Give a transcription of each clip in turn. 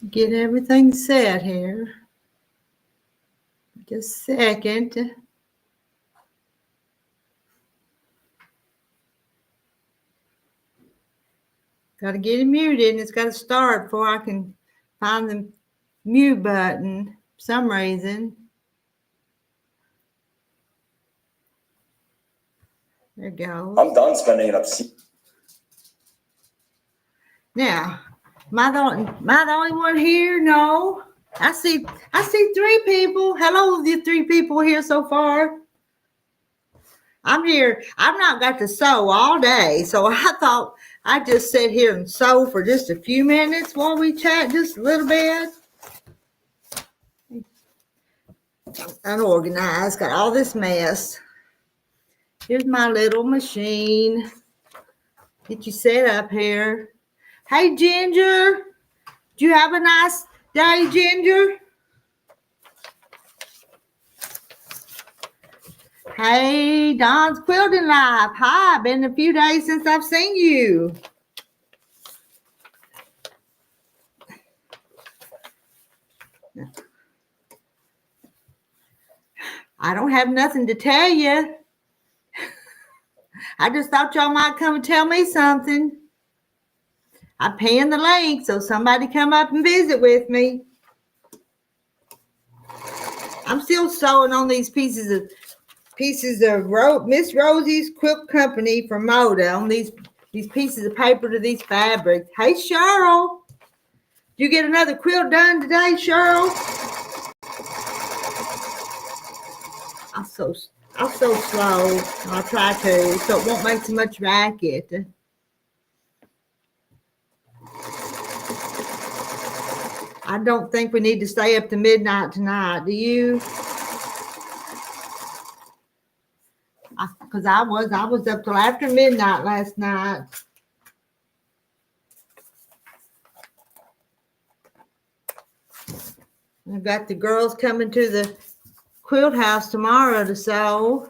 Get everything set here. Just a second. Got to get it muted, and it's got to start before I can find the mute button for some reason. There it goes. I'm done spending it up. Now, am I the only one here? No. I see 3 people. Hello, the 3 people here so far. I'm here. I've not got to sew all day, so I thought I'd just sit here and sew for just a few minutes while we chat just a little bit. Unorganized, got all this mess. Here's my little machine. Get you set up here. Hey, Ginger. Do you have a nice day, Ginger? Hey, Don's Quilting Life. Hi, been a few days since I've seen you. I don't have nothing to tell you. I just thought y'all might come and tell me something. I pinned the link so somebody come up and visit with me. I'm still sewing on these pieces of Miss Rosie's Quilt Company from Moda on these pieces of paper to these fabrics. Hey, Cheryl. Did you get another quilt done today, Cheryl? I'm so slow. I'll try to, so it won't make so much racket. I don't think we need to stay up to midnight tonight. Do you? Because I was up till after midnight last night. I've got the girls coming to the quilt house tomorrow to sew.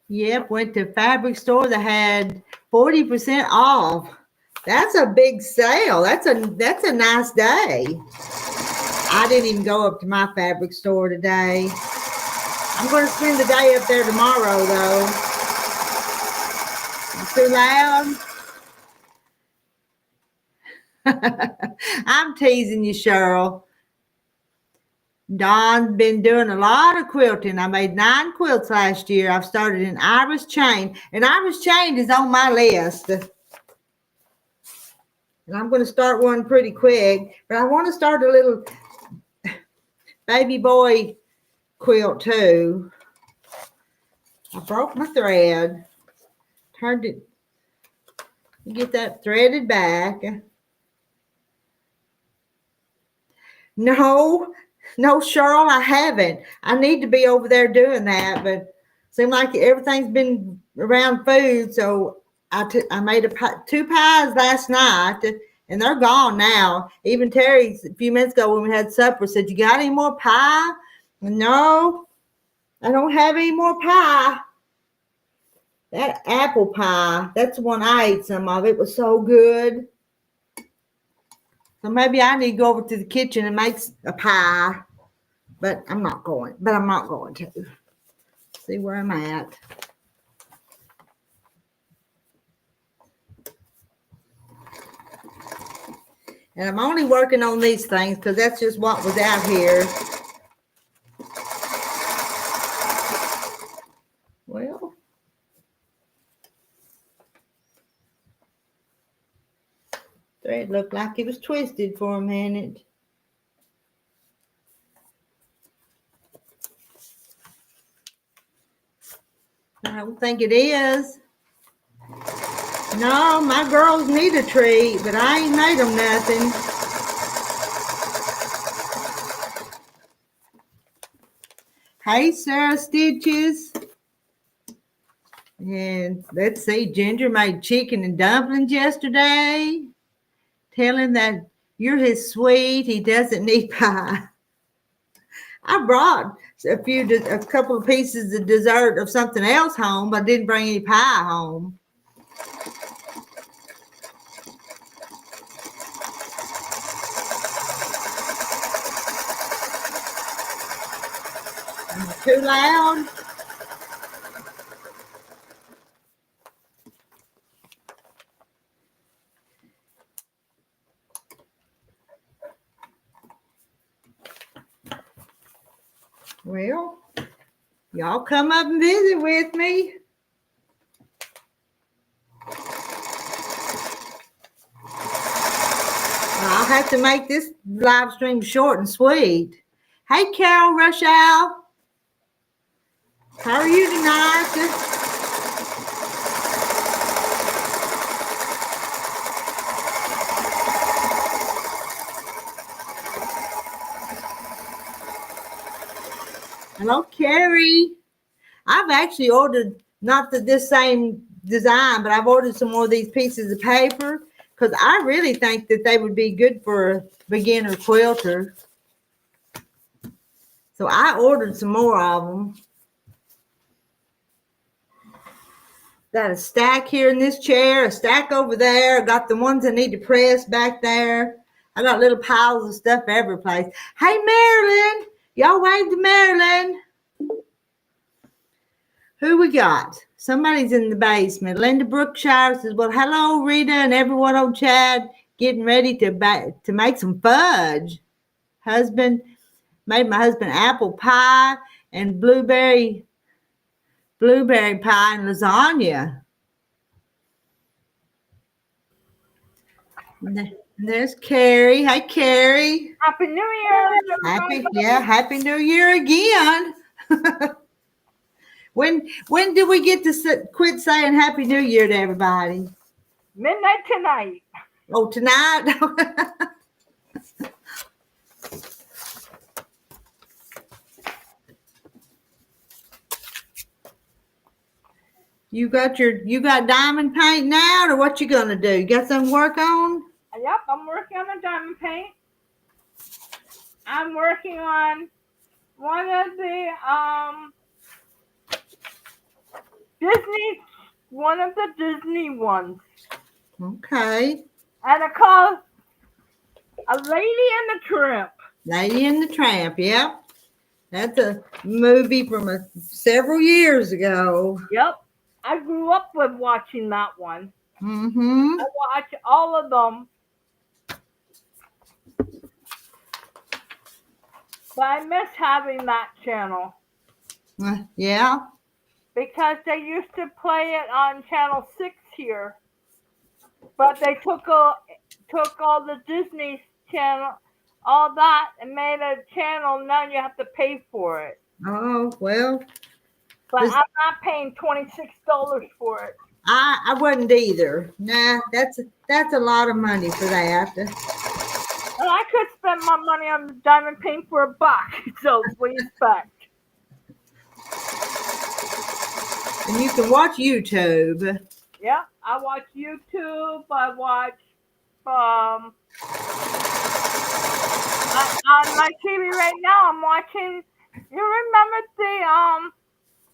Yep, went to fabric store that had 40% off. That's a big sale. That's a nice day. I didn't even go up to my fabric store today. I'm going to spend the day up there tomorrow, though. It's too loud. I'm teasing you, Cheryl. Dawn's been doing a lot of quilting. I made 9 quilts last year. I've started an Irish chain. And Irish chain is on my list. And I'm going to start one pretty quick. But I want to start a little baby boy quilt too. I broke my thread. Turned it. Get that threaded back. No, Cheryl, I haven't. I need to be over there doing that, but it seemed like everything's been around food, so I made 2 pies last night, and they're gone now. Even Terry, a few minutes ago when we had supper, said, "You got any more pie?" No, I don't have any more pie. That apple pie, that's the one I ate some of. It was so good. So maybe I need to go over to the kitchen and make a pie. But I'm not going to. See where I'm at. And I'm only working on these things because that's just what was out here. Well, thread looked like it was twisted for a minute. I don't think it is. No, my girls need a treat, but I ain't made them nothing. Hey, Sarah Stitches. And let's see, Ginger made chicken and dumplings yesterday. Tell him that you're his sweet. He doesn't need pie. I brought a couple of pieces of dessert of something else home, but I didn't bring any pie home. Too loud? Well, y'all come up and visit with me. I'll have to make this live stream short and sweet. Hey, Carol Rushall. How are you tonight? Hello, Carrie. I've actually ordered, not this same design, but I've ordered some more of these pieces of paper because I really think that they would be good for a beginner quilter. So I ordered some more of them. Got a stack here in this chair, a stack over there. I got the ones I need to press back there. I got little piles of stuff every place. Hey, Marilyn. Y'all wave to Marilyn. Who we got? Somebody's in the basement. Linda Brookshire says, well, hello, Rita and everyone on Chad. Getting ready to make some fudge. Made my husband apple pie and blueberry pie and lasagna. There's Carrie. Hey, Carrie. Happy New Year. Happy New Year again. When do we get to quit saying Happy New Year to everybody? Midnight tonight. Oh, tonight? You got diamond paint now, or what you gonna do? You got something to work on? Yep, I'm working on the diamond paint. I'm working on one of the Disney ones. Okay. And it's called A Lady and the Tramp. Lady and the Tramp, yep. That's a movie from several years ago. Yep. I grew up with watching that one. Mm-hmm. I watch all of them. But I miss having that channel. Yeah. Because they used to play it on channel 6 here. But they took all the Disney channel, all that, and made a channel. Now you have to pay for it. Oh, well. But I'm not paying $26 for it. I wouldn't either. Nah, that's a lot of money for that. And I could spend my money on the diamond paint for $1. So what do you expect? And you can watch YouTube. Yeah, I watch YouTube. I watch on my TV right now. I'm watching. You remember the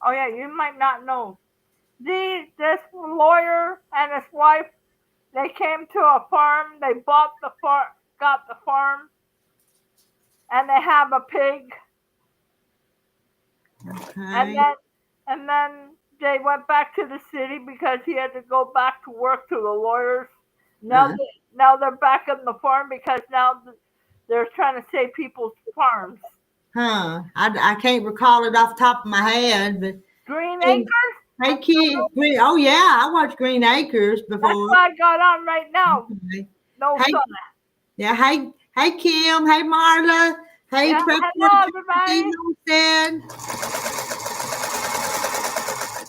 Oh yeah, you might not know. This lawyer and his wife, they came to a farm. They bought the farm, got the farm, and they have a pig. Okay. And then they went back to the city because he had to go back to work to the lawyers. Now they're back on the farm because now they're trying to save people's farms. Huh. I can't recall it off the top of my head, but Green Acres? Hey, kid. Oh, yeah. I watched Green Acres before. That's what I got on right now. Okay. No hey, sun. Yeah. Hey, Kim. Hey, Marla. Hey, yeah, hello, everybody.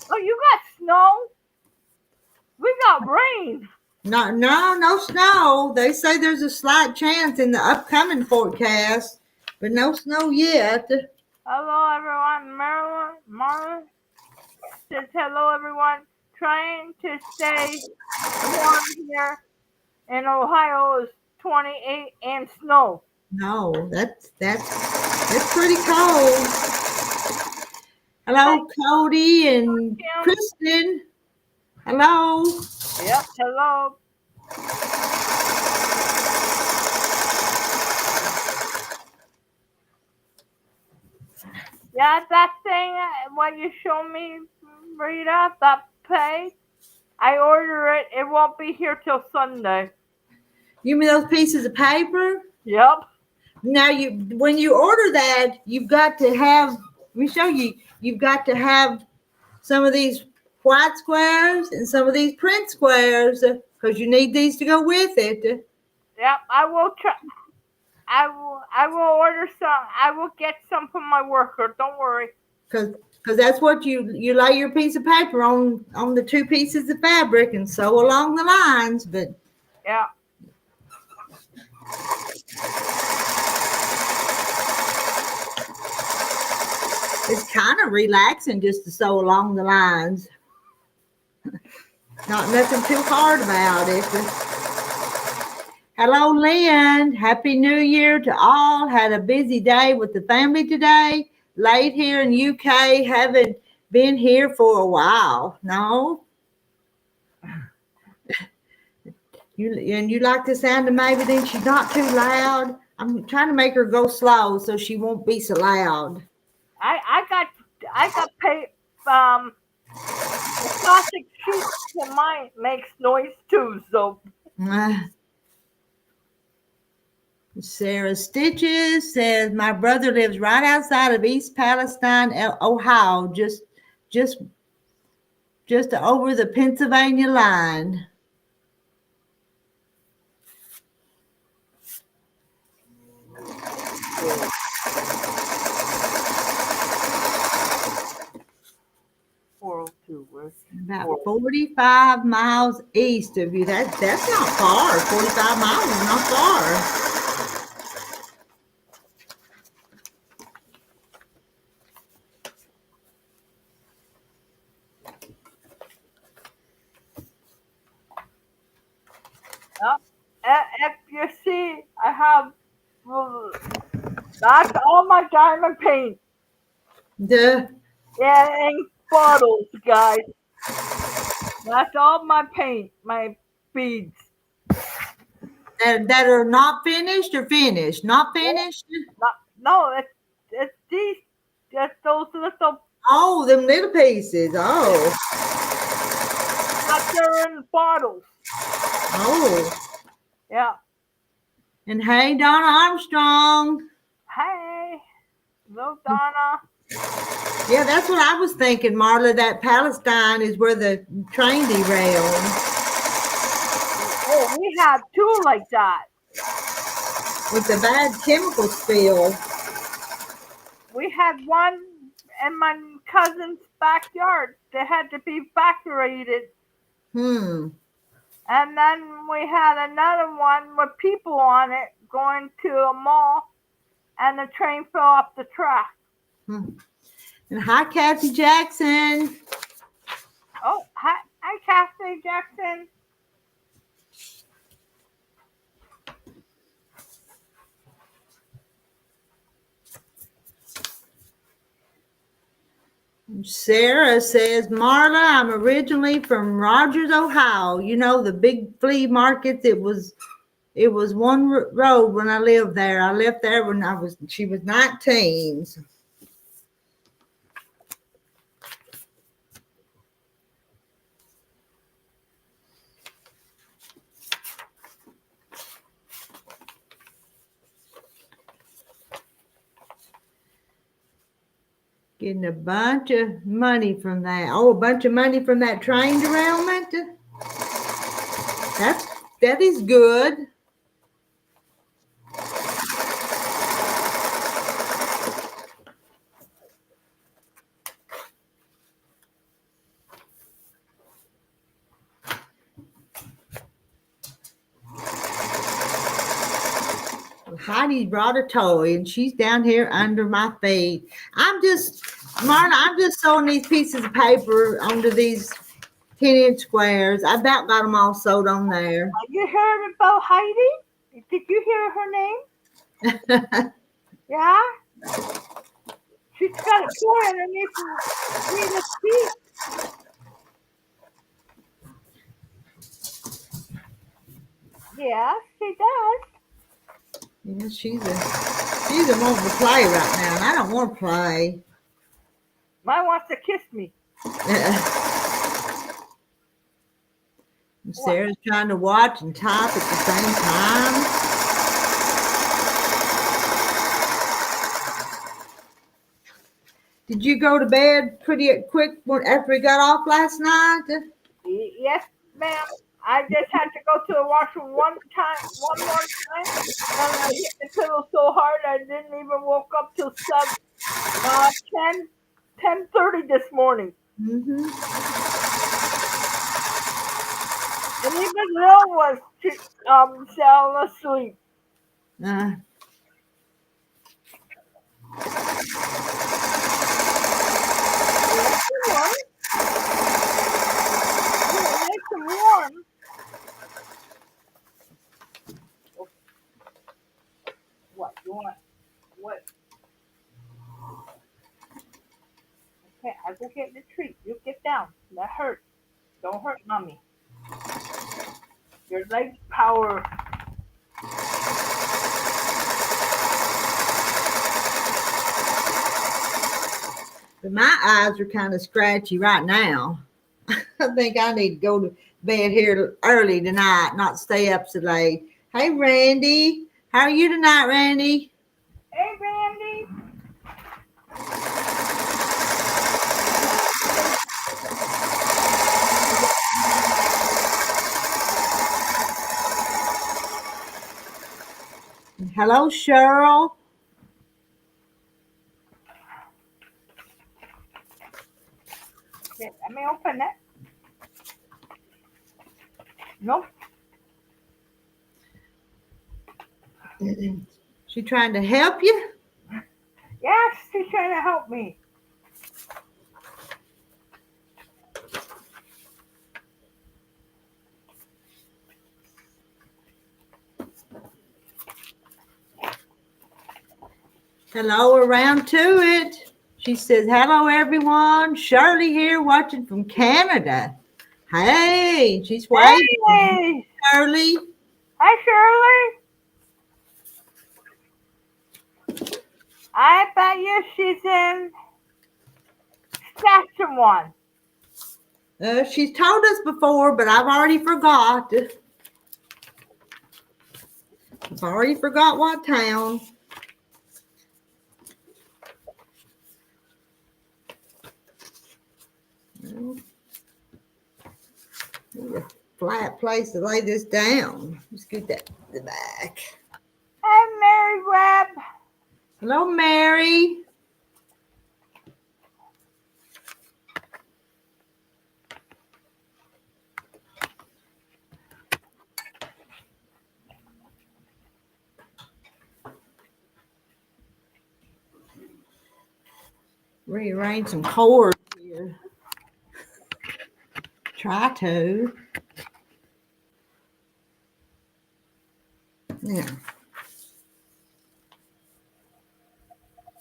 Oh, you got snow? We got rain. No snow. They say there's a slight chance in the upcoming forecast, but no snow yet. Hello, everyone. Marla says hello, everyone. Trying to stay warm here in Ohio is 28 and snow. No, that's It's pretty cold. Hello, Cody and Kim. Kristen. Hello. Yep. Hello. Yeah, that thing, what you showed me, Rita, that page, I order it. It won't be here till Sunday. You mean those pieces of paper? Yep. Now when you order that, you've got to have, let me show you, you've got to have some of these white squares and some of these print squares because you need these to go with it. Yep. I will try. I will order some. I will get some from my worker. Don't worry. Because that's what you lay your piece of paper on the two pieces of fabric and sew along the lines. But yeah, it's kind of relaxing just to sew along the lines. Not nothing too hard about it. Hello, Lynn. Happy New Year to all. Had a busy day with the family today. Late here in UK. Haven't been here for a while. No. You like the sound of maybe then she's not too loud. I'm trying to make her go slow so she won't be so loud. I got paid. The plastic sheet in mine makes noise too. So. Sarah Stitches says my brother lives right outside of East Palestine, Ohio, just over the Pennsylvania line. About 45 miles east of you. That's not far. 45 miles is not far. If you see, I have that's all my diamond paint. Yeah, ink bottles, guys. That's all my paint, my beads. That are not finished or finished? Not finished? No, it's these. It's those little. Oh, them little pieces. Oh. But they're in bottles. Oh. Yeah. And hey, Donna Armstrong. Hey. Hello, Donna. Yeah, that's what I was thinking, Marla, that Palestine is where the train derailed. Oh, we had two like that. With the bad chemical spill. We had one in my cousin's backyard. They had to be evacuated. And then we had another one with people on it going to a mall, and the train fell off the track. And hi, Kathy Jackson. Oh, hi, Kathy Jackson. Sarah says, Marla, I'm originally from Rogers, Ohio. You know, the big flea markets. It was one road when I lived there. I left there when she was 19. Getting a bunch of money from that. Oh, a bunch of money from that train derailment. That is good. Heidi brought a toy and she's down here under my feet. Marla, I'm just sewing these pieces of paper onto these 10-inch squares. I about got them all sewed on there. You heard about Heidi? Did you hear her name? Yeah? She's got a toy underneath Rita's feet. Yes, she does. Yeah, she's a wanting to play right now, and I don't want to play. Mine wants to kiss me. Sarah's trying to watch and type at the same time. Did you go to bed pretty quick after we got off last night? Yes, ma'am. I just had to go to the washroom one more time, and I hit the pillow so hard I didn't even woke up till 10:30 this morning. Mm-hmm. And even Lil was sound asleep. Nice and warm. What you want? What? Okay, I go get the treat. You get down. That hurts. Don't hurt mommy. Your leg power. But my eyes are kind of scratchy right now. I think I need to go to bed here early tonight, not stay up so late. Hey, Randy. How are you tonight, Randy? Hey, Randy. Hello, Cheryl. Okay, let me open it. Nope. She trying to help you? Yes, she's trying to help me. Hello, around to it. She says, hello, everyone. Shirley here watching from Canada. Hey, she's waiting. Hey. Shirley. Hi, Shirley. I bet you she's in Saskatchewan. She's told us before, but I've already forgot. I've already forgot what town. Well, need a flat place to lay this down. Let's get that to the back. Hi, Mary Webb. Hello, Mary. Rearrange some cords here. Try to. Yeah.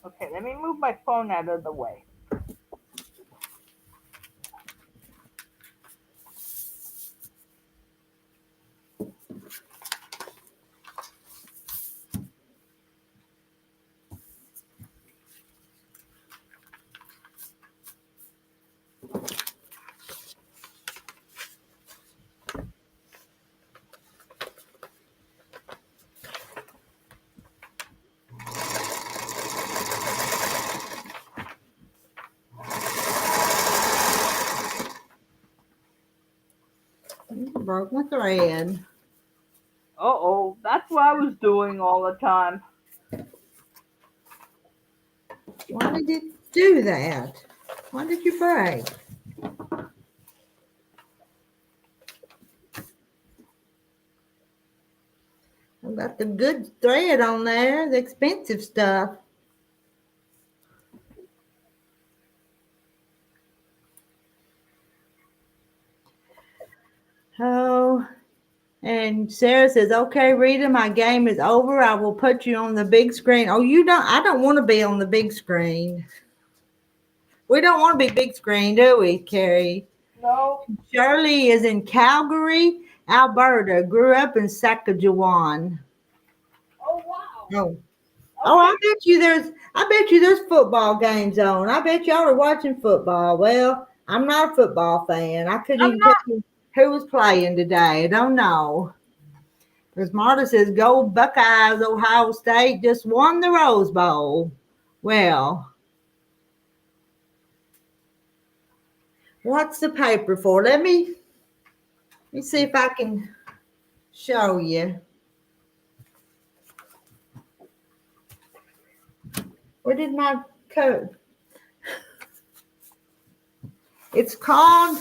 Okay, let me move my phone out of the way. Broke my thread. Uh-oh, that's what I was doing all the time. Why did it do that? Why did you break? I've got the good thread on there, the expensive stuff. Oh, And Sarah says, okay, Rita, my game is over. I will put you on the big screen. Oh, I don't want to be on the big screen. We don't want to be big screen, do we, Carrie? No. Shirley is in Calgary, Alberta. Grew up in Saskatchewan. Oh wow. Oh. Oh, I bet you there's football games on. I bet y'all are watching football. Well, I'm not a football fan. I couldn't I'm even not. tell you who was playing today. I don't know. Because Marta says, go Buckeyes, Ohio State just won the Rose Bowl. Well, what's the paper for? Let me see if I can show you. Where did my coat? It's called,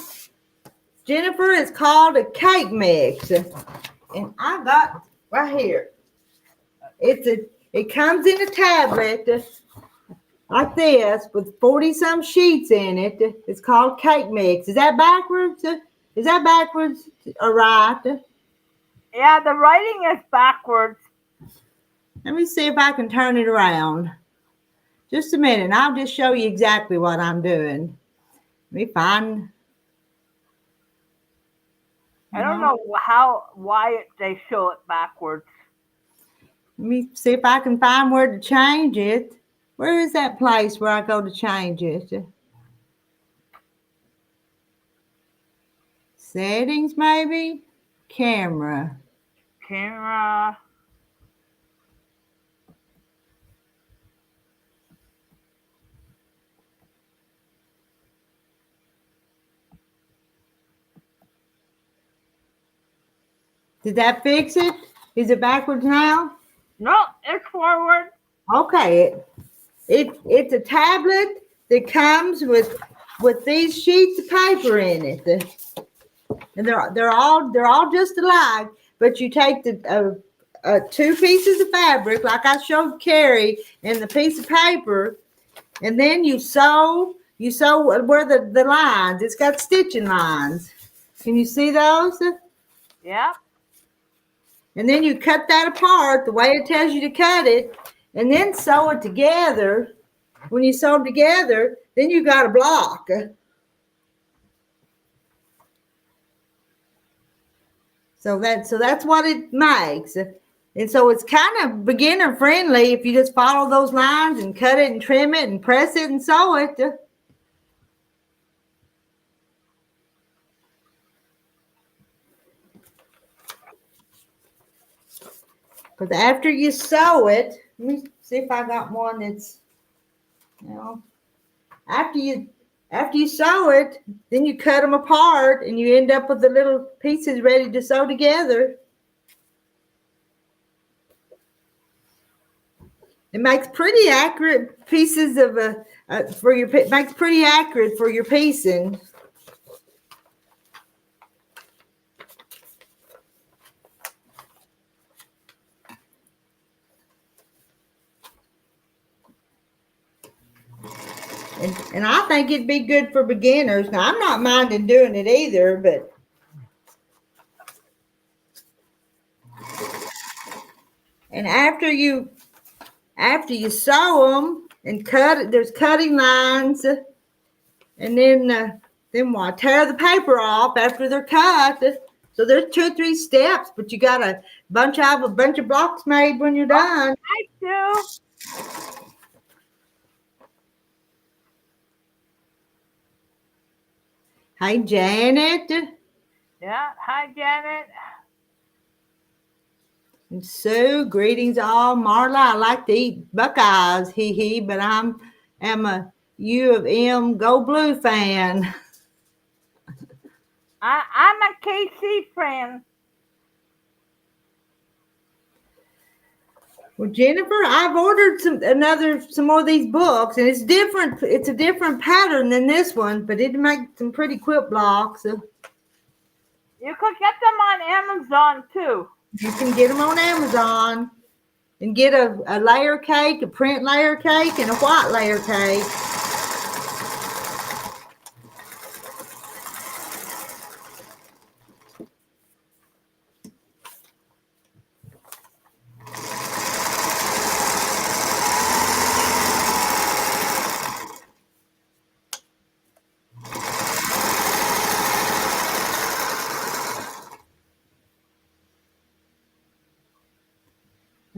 Jennifer, it's called a cake mix. And I got right here. It comes in a tablet like this with 40-some sheets in it. It's called cake mix. Is that backwards? Is that backwards or right? Yeah, the writing is backwards. Let me see if I can turn it around. Just a minute, and I'll just show you exactly what I'm doing. Let me find. I don't know why they show it backwards. Let me see if I can find where to change it. Where is that place where I go to change it? Settings, maybe? Camera. Camera. Did that fix it? Is it backwards now? No, it's forward. Okay. It's a tablet that comes with these sheets of paper in it. And they're all just alike, but you take the two pieces of fabric, like I showed Carrie, and the piece of paper, and then you sew where the lines. It's got stitching lines. Can you see those? Yeah. And then you cut that apart the way it tells you to cut it, and then sew it together. When you sew them together, then you got a block. So that's what it makes. And so it's kind of beginner friendly if you just follow those lines and cut it and trim it and press it and sew it. Because after you sew it, let me see if I got one that's, after you sew it, then you cut them apart and you end up with the little pieces ready to sew together. It makes pretty accurate pieces of makes pretty accurate for your piecing. And I think it'd be good for beginners. Now, I'm not minding doing it either, but and after you sew them and cut it, there's cutting lines, and then what? Tear the paper off after they're cut. So there's 2 or 3 steps, but you got a bunch of blocks made when you're done. I do. Hey, Janet. Yeah. Hi, Janet. And Sue, greetings all. Marla, I like to eat Buckeyes, hee, but am a U of M Go Blue fan. I'm a KC fan. Well, Jennifer, I've ordered some more of these books, and it's different. It's a different pattern than this one, but it makes some pretty quilt blocks. You could get them on Amazon too. You can get them on Amazon and get a layer cake, a print layer cake, and a white layer cake.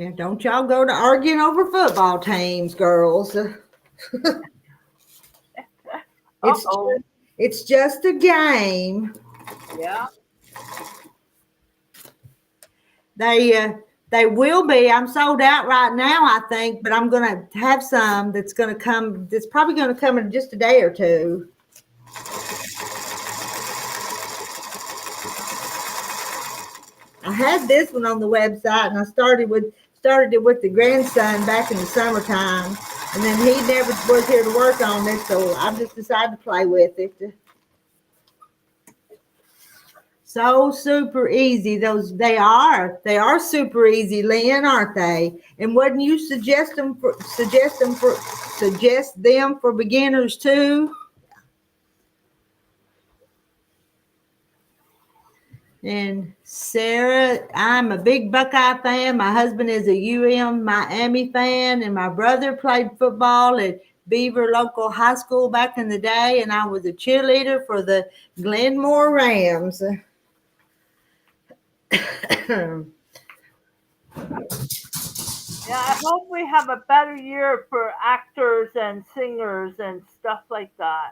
Yeah, don't y'all go to arguing over football teams, girls. It's Uh-oh. it's just a game. Yeah. They will be. I'm sold out right now, I think, but I'm gonna have some that's gonna come. That's probably gonna come in just a day or two. I had this one on the website, and I started it with the grandson back in the summertime, and then he never was here to work on it, so I just decided to play with it. So super easy. They are super easy, Lynn, aren't they? And wouldn't you suggest them for beginners too? And Sarah, I'm a big Buckeye fan. My husband is a Miami fan, and my brother played football at Beaver Local High School back in the day, and I was a cheerleader for the Glenmore Rams. Yeah, I hope we have a better year for actors and singers and stuff like that.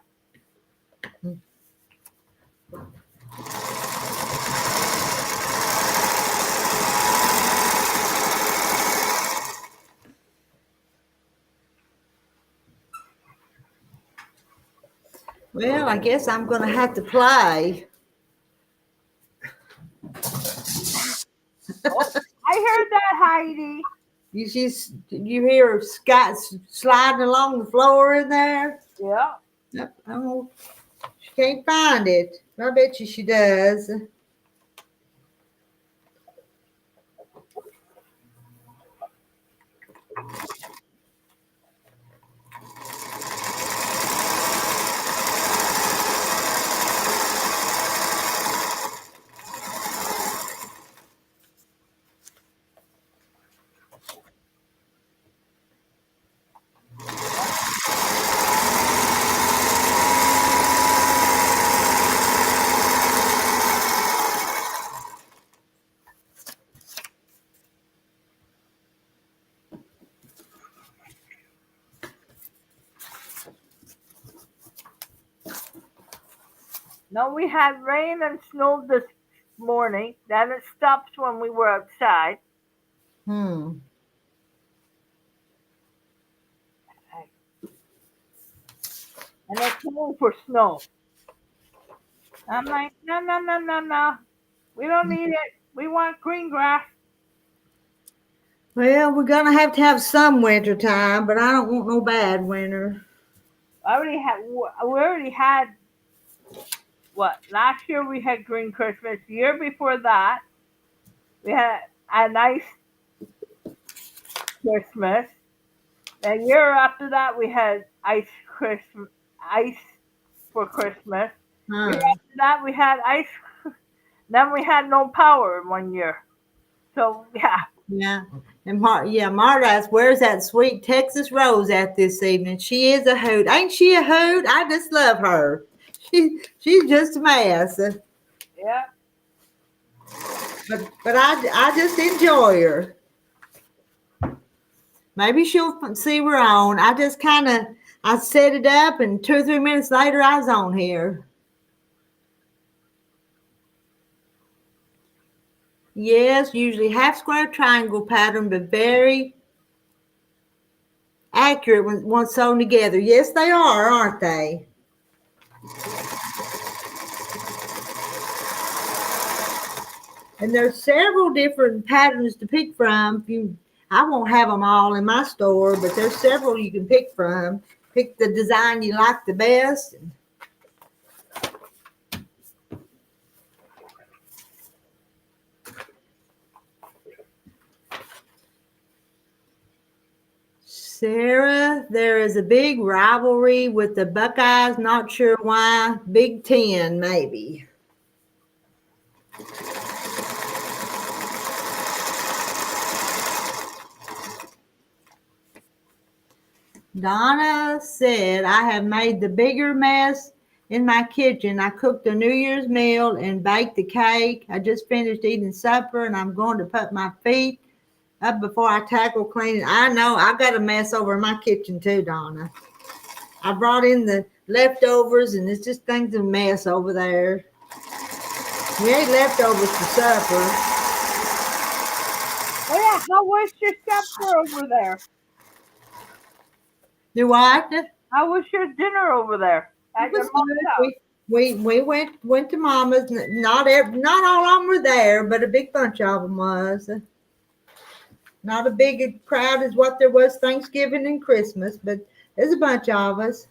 Well, I guess I'm going to have to play. Oh, I heard that, Heidi. You hear Scott sliding along the floor in there? Yeah. Yep. Oh, she can't find it. I bet you she does. No, we had rain and snow this morning. Then it stopped when we were outside. Hmm. And it's calling for snow. I'm like, no, no, no, no, no. We don't need it. We want green grass. Well, we're gonna have to have some winter time, but I don't want no bad winter. We already had what? Last year we had green Christmas. The year before that we had a nice Christmas. The year after that we had ice for Christmas. Year Huh. after that we had ice. Then we had no power 1 year. So yeah, Yeah. And Marta asked, where's that sweet Texas Rose at this evening? She is a hoot. Ain't she a hoot? I just love her. She's just a mess. yeah. But I just enjoy her. Maybe she'll see we're on. I set it up, and 2 or 3 minutes later I was on here. Yes, usually half square triangle pattern, but very accurate when once sewn together. Yes, they are, aren't they? And there's several different patterns to pick from. I won't have them all in my store, but there's several you can pick from. Pick the design you like the best. Sarah, there is a big rivalry with the Buckeyes. Not sure why. Big Ten, maybe. Donna said, I have made the bigger mess in my kitchen. I cooked a New Year's meal and baked the cake. I just finished eating supper, and I'm going to put my feet up before I tackle cleaning. I know I got a mess over in my kitchen too, Donna. I brought in the leftovers, and it's just things a mess over there. We ate leftovers for supper. Oh yeah, how was your supper over there? Do what? How was your dinner over there It at your was mom's good. house? We went to Mama's. Not all of them were there, but a big bunch of them was. Not a big crowd as what there was Thanksgiving and Christmas, but there's a bunch of us.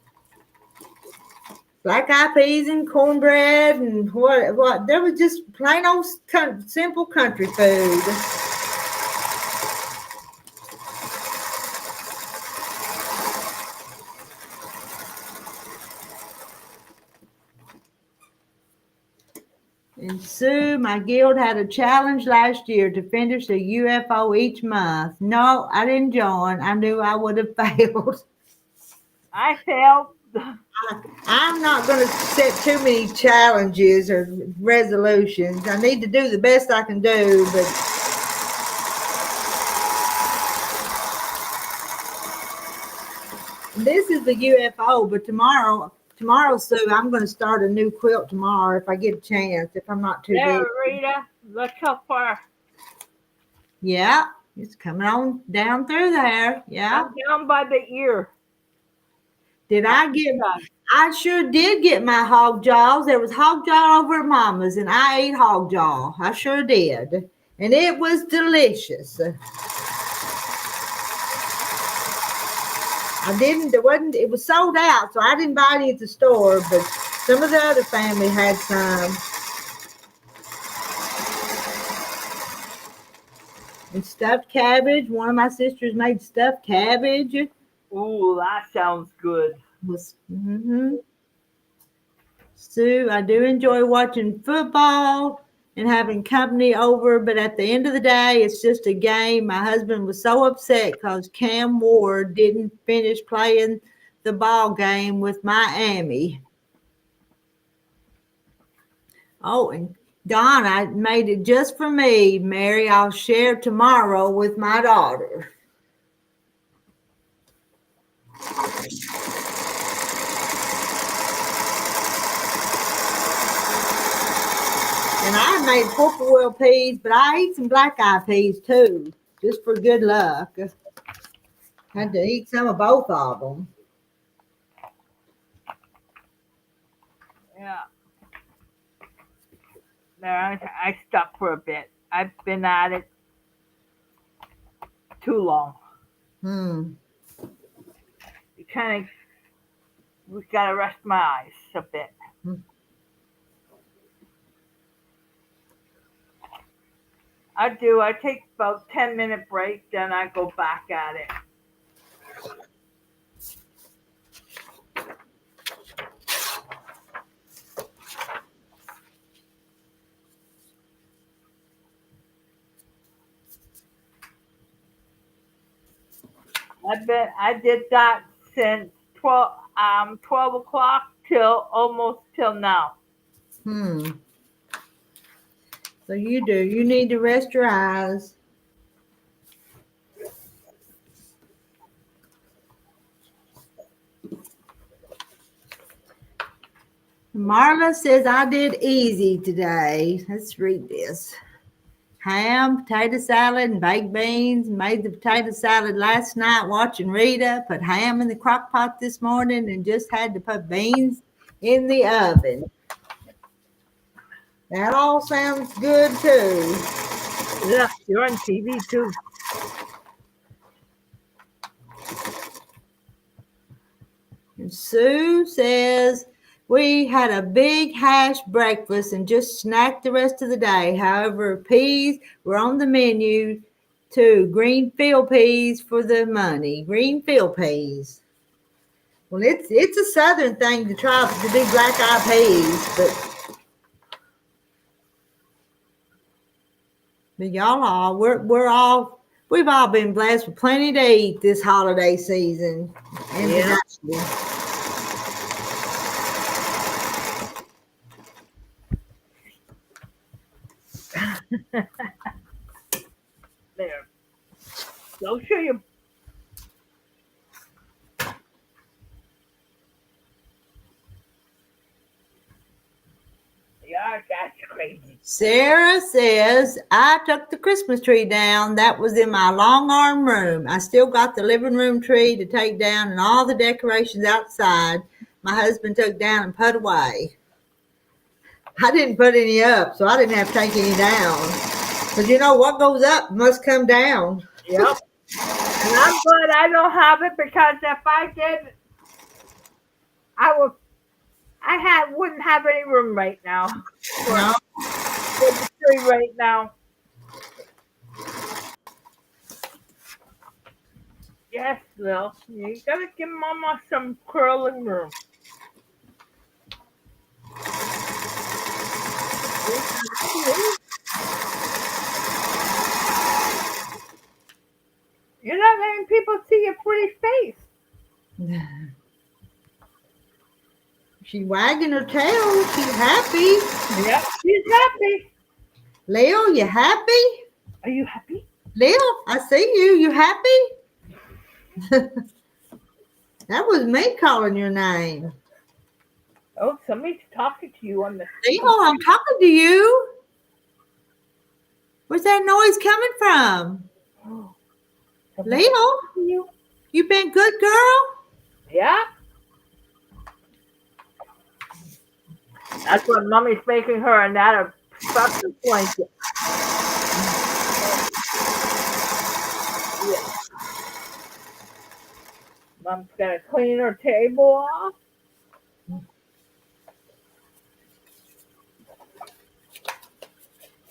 Black eyed peas and cornbread and what. There was just plain old simple country food. And Sue, my guild had a challenge last year to finish a UFO each month. No, I didn't join. I knew I would have failed. I failed. I'm not going to set too many challenges or resolutions. I need to do the best I can do, but this is the UFO. But tomorrow, Sue, I'm going to start a new quilt tomorrow if I get a chance, if I'm not too There, busy. Rita. Look how far. Yeah, it's coming on down through there. Yeah. I'm down by the ear. Did I get? I sure did get my hog jaws. There was hog jaw over at Mama's, and I ate hog jaw. I sure did, and it was delicious. I didn't. There wasn't. It was sold out, so I didn't buy any at the store. But some of the other family had some. And stuffed cabbage. One of my sisters made stuffed cabbage. Ooh, that sounds good. Sue, I do enjoy watching football and having company over, but at the end of the day, it's just a game. My husband was so upset because Cam Ward didn't finish playing the ball game with Miami. Oh, and Don, I made it just for me, Mary. I'll share tomorrow with my daughter. And I made purple peas, but I ate some black-eyed peas too, just for good luck. Had to eat some of both of them. Yeah. There, I stopped for a bit. I've been at it too long. You kind of, we gotta rest my eyes a bit. I do. I take about 10-minute break, then I go back at it. I did that since 12 o'clock till almost till now. So you do. You need to rest your eyes. Marla says I did easy today. Let's read this. Ham, potato salad, and baked beans. Made the potato salad last night watching Rita. Put ham in the crock pot this morning and just had to put beans in the oven. That all sounds good too. Yeah, you're on TV too. And Sue says, we had a big hash breakfast and just snacked the rest of the day. However, peas were on the menu too. Green field peas for the money. Green field peas. Well, it's a southern thing to try to do black-eyed peas, but y'all all we've all been blessed with plenty to eat this holiday season. Yeah. There. I'll show you. Yeah, that's crazy. Sarah says, I took the Christmas tree down. That was in my long arm room. I still got the living room tree to take down and all the decorations outside my husband took down and put away. I didn't put any up, so I didn't have to take any down. Because you know what goes up must come down. Yep. And I'm glad I don't have it because if I did, wouldn't have any room right now No. for the tree right now. Yes, Lil. You gotta give Mama some curling room. You're not letting people see your pretty face. She's wagging her tail. She's happy. Yep, she's happy. Leo, you happy? Are you happy? Leo, I see you. You happy? That was me calling your name. Oh, somebody's talking to you on the Leo, I'm talking to you. Where's that noise coming from? Oh, Leo, you been good, girl? Yeah. That's what Mommy's making her another fucking blanket. Yeah. Mom's gonna clean her table off.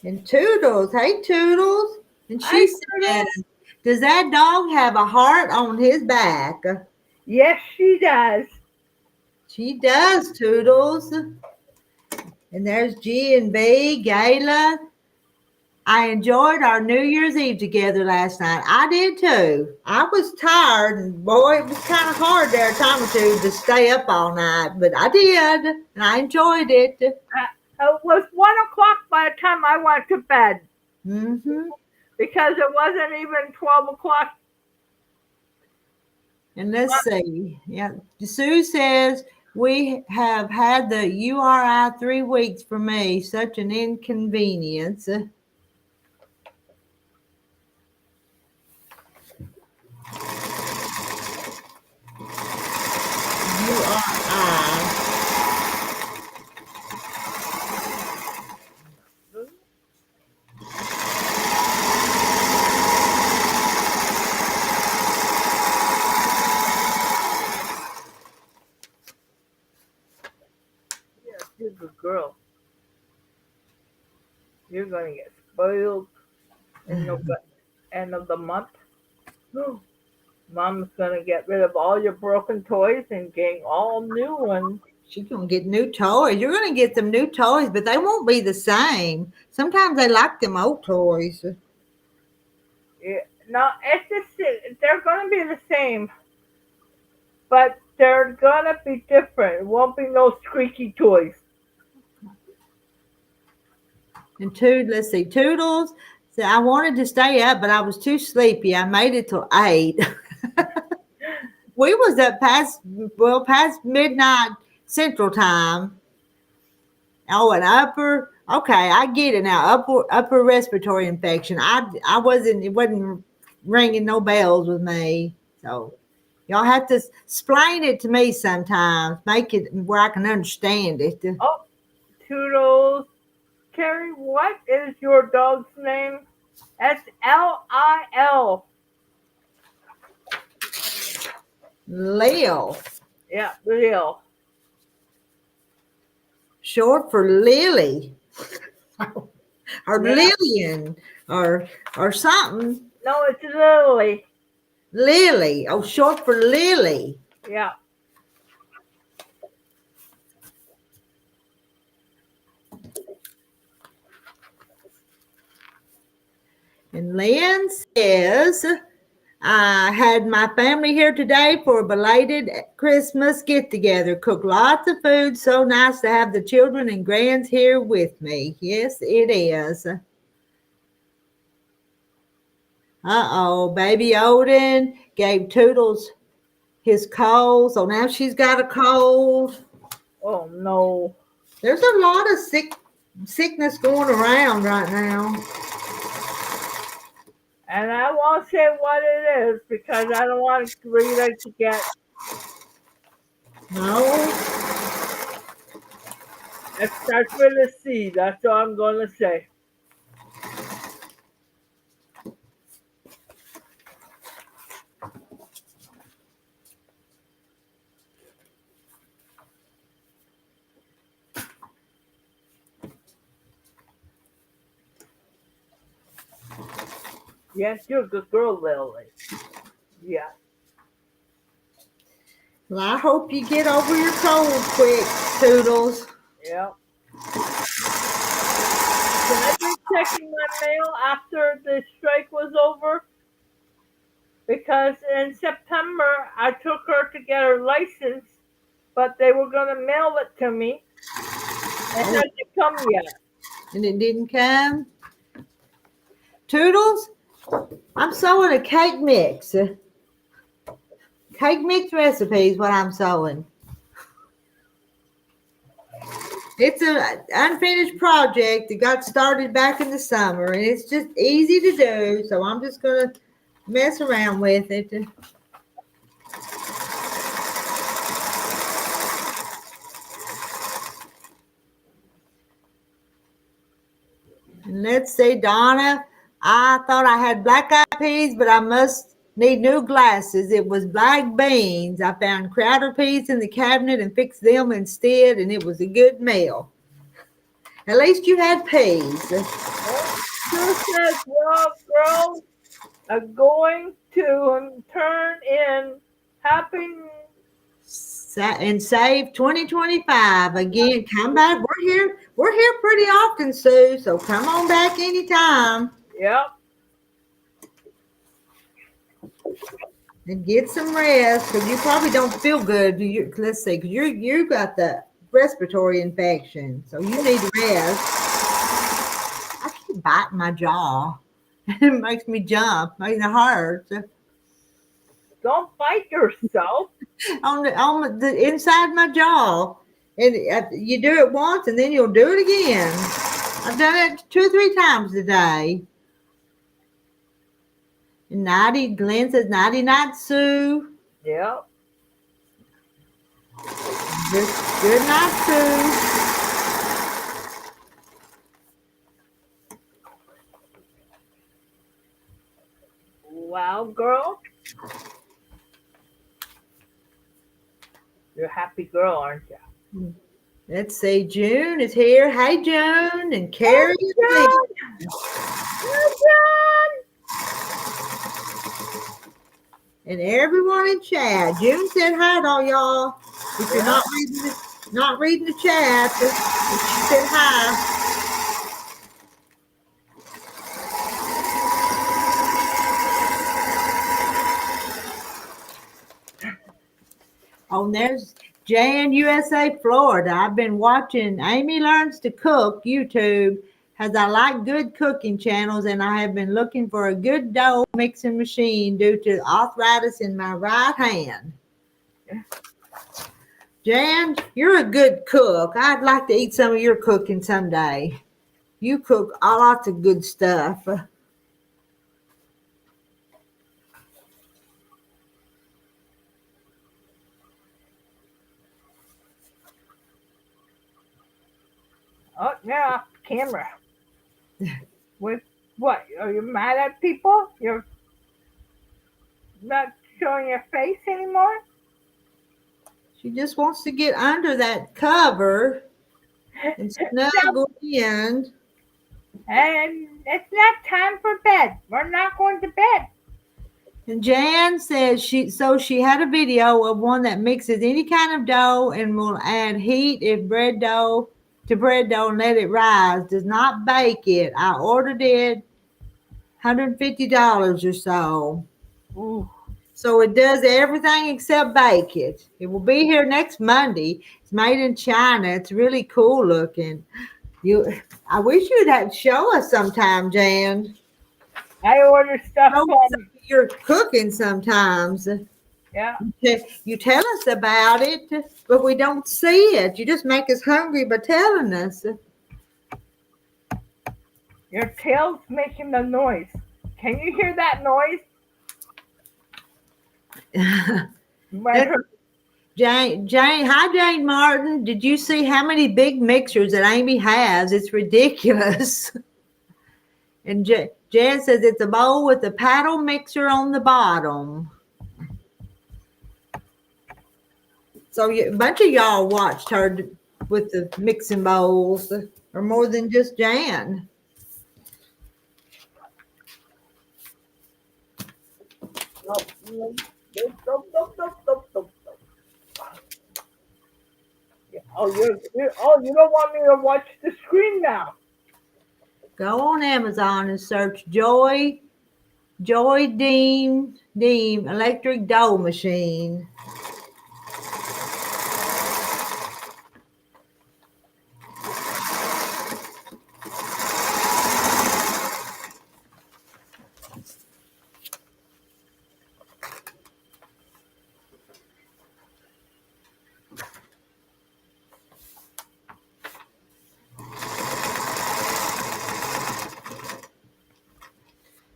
And Toodles, hey Toodles. And Hi, she says, does that dog have a heart on his back? Yes, she does. She does, Toodles. And there's G and B, Gayla. I enjoyed our New Year's Eve together last night. I did too. I was tired, and boy, it was kind of hard there a time or two to stay up all night, but I did, and I enjoyed it. It was 1 o'clock by the time I went to bed. Mm-hmm. Because it wasn't even 12 o'clock. And let's see. Yeah, Sue says, we have had the URI 3 weeks for me. Such an inconvenience. URI. You're a good girl. You're going to get spoiled in the end of the month. Mom's going to get rid of all your broken toys and getting all new ones. She's going to get new toys. You're going to get some new toys, but they won't be the same. Sometimes they like them old toys. Yeah, no, they're going to be the same, but they're going to be different. It won't be no squeaky toys. And let's see, Toodles said, I wanted to stay up, but I was too sleepy. I made it till 8. We was up past midnight Central Time. Oh, okay, I get it now. Upper respiratory infection. It wasn't ringing no bells with me. So y'all have to explain it to me sometimes. Make it where I can understand it. Oh, Toodles. Carrie, what is your dog's name? It's Lil. Lil. Yeah, Lil. Short for Lily. Or Yeah. Lillian. Or something. No, it's Lily. Lily. Oh, short for Lily. Yeah. And Lynn says, I had my family here today for a belated Christmas get-together. Cooked lots of food. So nice to have the children and grands here with me. Yes, it is. Uh-oh, baby Odin gave Toodles his cold, so now she's got a cold. Oh no. There's a lot of sickness going around right now. And I won't say what it is because I don't want Rita to get. No, It starts with a C. That's all I'm going to say. Yes, you're a good girl, Lily. Yeah. well, I hope you get over your cold quick, Toodles. Yeah. Can I be checking my mail after the strike was over? Because in September I took her to get her license, but they were going to mail it to me. It hasn't come yet. And it didn't come. Toodles, I'm sewing a cake mix. Cake mix recipe is what I'm sewing. It's an unfinished project that got started back in the summer, and it's just easy to do. So I'm just gonna mess around with it. And let's see, Donna. I thought I had black eyed peas, but I must need new glasses. It was black beans. I found Crowder peas in the cabinet and fixed them instead, and it was a good meal. At least you had peas. Sue says, well, girls are going to turn in happy. And save 2025 again. Come back. We're here. We're here pretty often, Sue. So come on back anytime Yep. and get some rest because you probably don't feel good. Let's see, because you got the respiratory infection, so you need rest. I keep biting my jaw. It makes me jump. It hurts Don't bite yourself. on the inside my jaw. And you do it once, and then you'll do it again. I've done it 2 or 3 times a day. Nighty, Glenn says, nighty night, Sue. Yep. Good night, Sue. Wow, girl. You're a happy girl, aren't you? Let's see, June is here. Hey, June, and Carrie is here. Hey, John. And everyone in chat. June said hi to all y'all. If you're not reading the chat, she said hi. Oh, and there's Jan USA Florida. I've been watching Amy Learns to Cook YouTube as I like good cooking channels, and I have been looking for a good dough mixing machine due to arthritis in my right hand. Jan, you're a good cook. I'd like to eat some of your cooking someday. You cook lots of good stuff. Oh, yeah, off the camera. With what? Are you mad at people? You're not showing your face anymore? She just wants to get under that cover and snuggle in. And it's not time for bed. We're not going to bed. And Jan says she had a video of one that mixes any kind of dough and will add heat if bread dough and let it rise. Does not bake it. I ordered it $150 or so. Ooh. So it does everything except bake it. It will be here next Monday. It's made in China. It's really cool looking. I wish you'd have show us sometime, Jan. I order stuff Show us from, you're cooking sometimes. yeah. You tell us about it, but we don't see it. You just make us hungry by telling us. Your tail's making the noise. Can you hear that noise? My That hi Jane Martin. Did you see how many big mixers that Amy has? It's ridiculous. And Jan says it's a bowl with a paddle mixer on the bottom. So a bunch of y'all watched her with the mixing bowls, or more than just Jan. You don't want me to watch the screen now. Go on Amazon and search Joy Deem electric dough machine.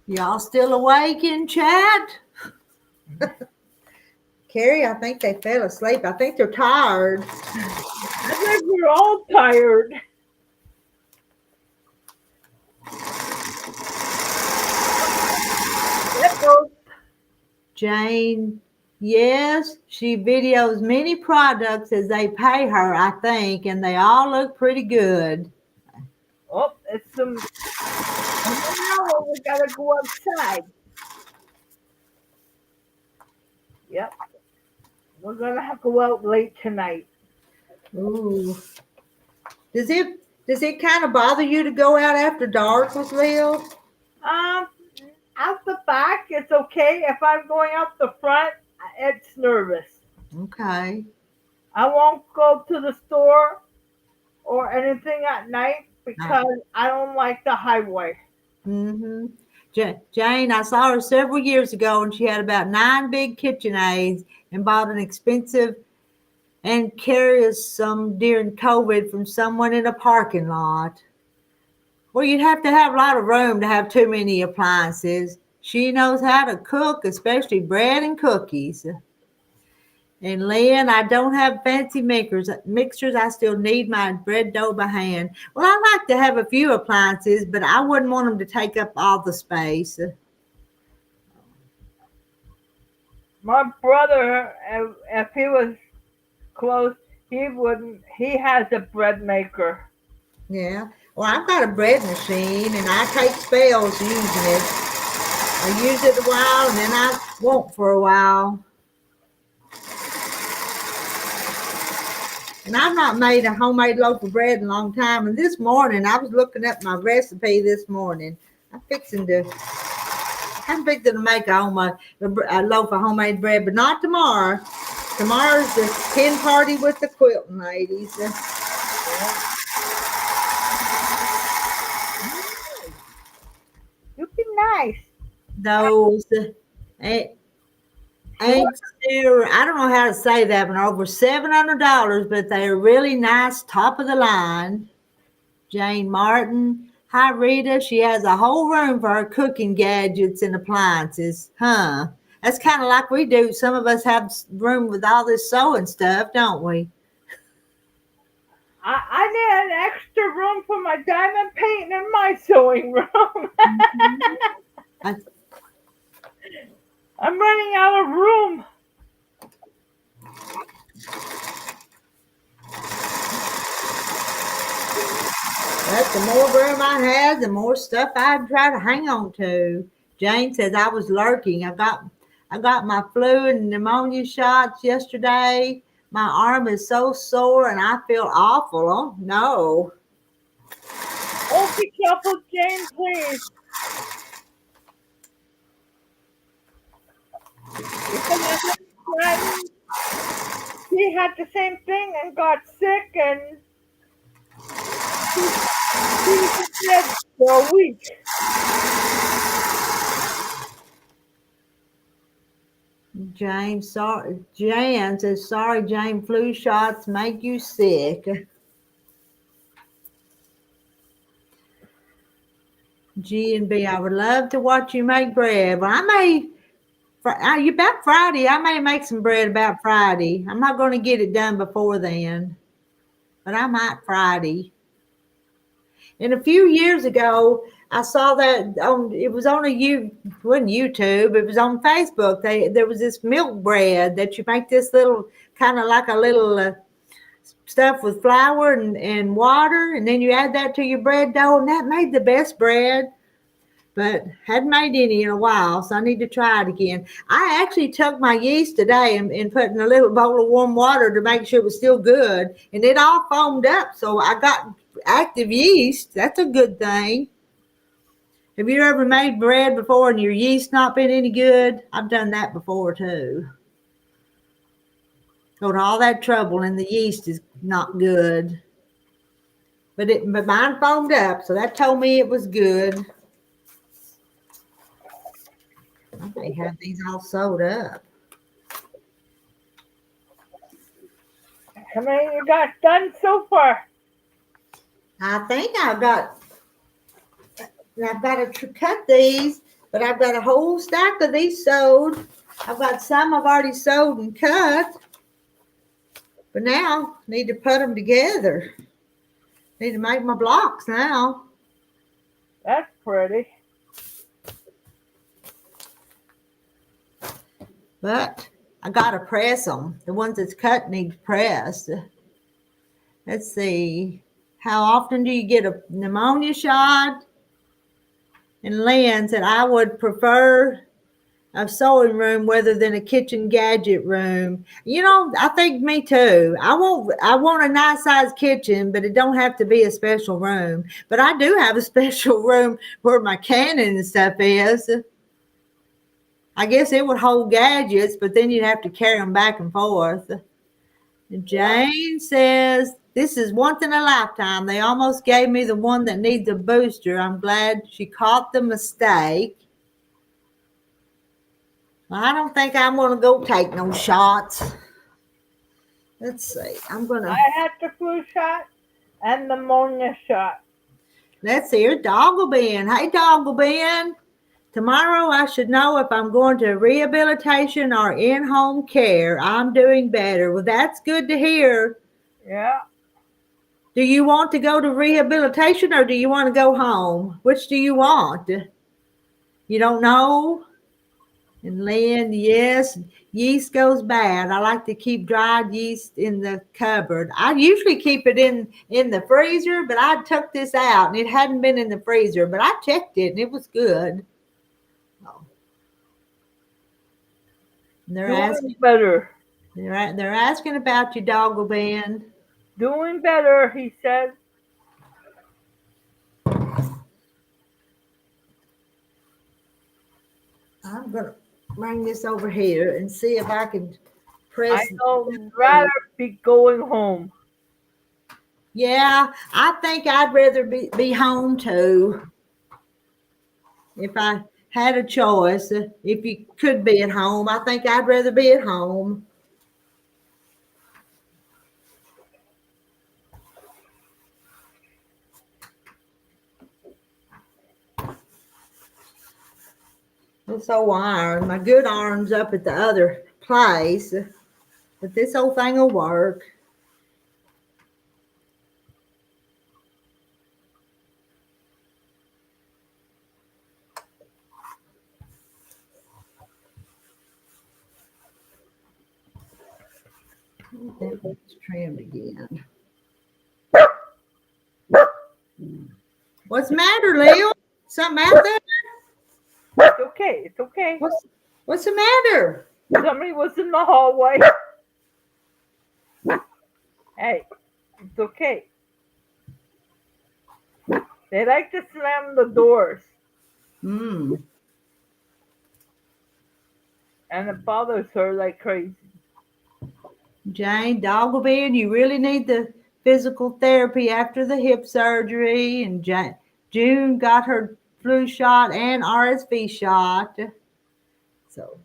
Y'all still awake in chat? Carrie, I think they fell asleep. I think they're tired. I think we're all tired. Jane, yes, she videos many products as they pay her, I think, and they all look pretty good. Oh, it's some. Now we gotta go outside. Yep, we're gonna have to go out late tonight. Ooh. Does it kind of bother you to go out after dark with Lil? Um, out the back, it's okay. If I'm going out the front, it's nervous. Okay. I won't go to the store or anything at night because I don't like the highway. Mm-hmm. Jane, I saw her several years ago and she had about 9 big KitchenAids and bought an expensive and carried some during COVID from someone in a parking lot. Well, you'd have to have a lot of room to have too many appliances. She knows how to cook, especially bread and cookies. And Lynn, I don't have fancy mixers. I still need my bread dough by hand. Well, I like to have a few appliances, but I wouldn't want them to take up all the space. My brother, if he was close, he wouldn't. He has a bread maker. Yeah. Well, I've got a bread machine, and I take spells using it. I use it a while, and then I won't for a while. And I've not made a homemade loaf of bread in a long time. And this morning, I was looking up my recipe this morning. I'm fixing to make a loaf of homemade bread, but not tomorrow. Tomorrow's the hen party with the quilting ladies. You be nice. Those eggs there, I don't know how to say that one, over $700, but they're really nice, top of the line. Jane Martin. Hi, Rita. She has a whole room for her cooking gadgets and appliances. Huh. That's kind of like we do. Some of us have room with all this sewing stuff, don't we? I need an extra room for my diamond painting in my sewing room. I'm running out of room. But the more room I have, the more stuff I try to hang on to. Jane says I was lurking. I got my flu and pneumonia shots yesterday. My arm is so sore and I feel awful. Oh no. Oh, be careful, Jane, please. He had the same thing and got sick, and he was dead for a week. Jane, sorry. Jan says, sorry, Jane, flu shots make you sick. G and B, I would love to watch you make bread. Well, I may, you about Friday, I may make some bread about Friday. I'm not going to get it done before then, but I might Friday. And a few years ago, I saw that it was on wasn't YouTube, it was on Facebook. There was this milk bread that you make this little, kind of like a little stuff with flour and water, and then you add that to your bread dough, and that made the best bread. But hadn't made any in a while, so I need to try it again. I actually took my yeast today and put in a little bowl of warm water to make sure it was still good, and it all foamed up, so I got active yeast. That's a good thing. Have you ever made bread before and your yeast not been any good? I've done that before too. Go to all that trouble and the yeast is not good. But mine foamed up, so that told me it was good. I may have these all sewed up. How many you got done so far? I think I've got to cut these, but I've got a whole stack of these sewed. I've got some I've already sewed and cut, but now I need to put them together. Need to make my blocks now. That's pretty. But I got to press them. The ones that's cut need pressed. Let's see. How often do you get a pneumonia shot? And Lynn said, I would prefer a sewing room rather than a kitchen gadget room. I think me too. I want a nice sized kitchen, but it don't have to be a special room. But I do have a special room where my cannon and stuff is. I guess it would hold gadgets, but then you'd have to carry them back and forth. And Jane says, this is once in a lifetime. They almost gave me the one that needs a booster. I'm glad she caught the mistake. I don't think I'm going to go take no shots. Let's see. I had the flu shot and the pneumonia shot. Let's see. Here's Doggleben. Hey, Doggleben. Tomorrow I should know if I'm going to rehabilitation or in-home care. I'm doing better. Well, that's good to hear. Yeah. Do you want to go to rehabilitation or do you want to go home? Which do you want? You don't know? And Lynn, yes, yeast goes bad. I like to keep dried yeast in the cupboard. I usually keep it in the freezer, but I took this out and it hadn't been in the freezer, but I checked it and it was good. They're asking better. They're asking about your Doggleben. Doing better, he said. I'm gonna bring this over here and see if I can press. I know, rather be going home. Yeah, I think I'd rather be home too. If I had a choice, if you could be at home, I think I'd rather be at home. This old iron, my good iron's up at the other place, but this old thing will work. It's trimmed again. What's the matter, Leo? Something out there? It's okay. It's okay. What's the matter? Somebody was in the hallway. Hey, it's okay. They like to slam the doors. Hmm. And it bothers her like crazy. Jane, Doggleben, you really need the physical therapy after the hip surgery. And June got her flu shot and RSV shot. So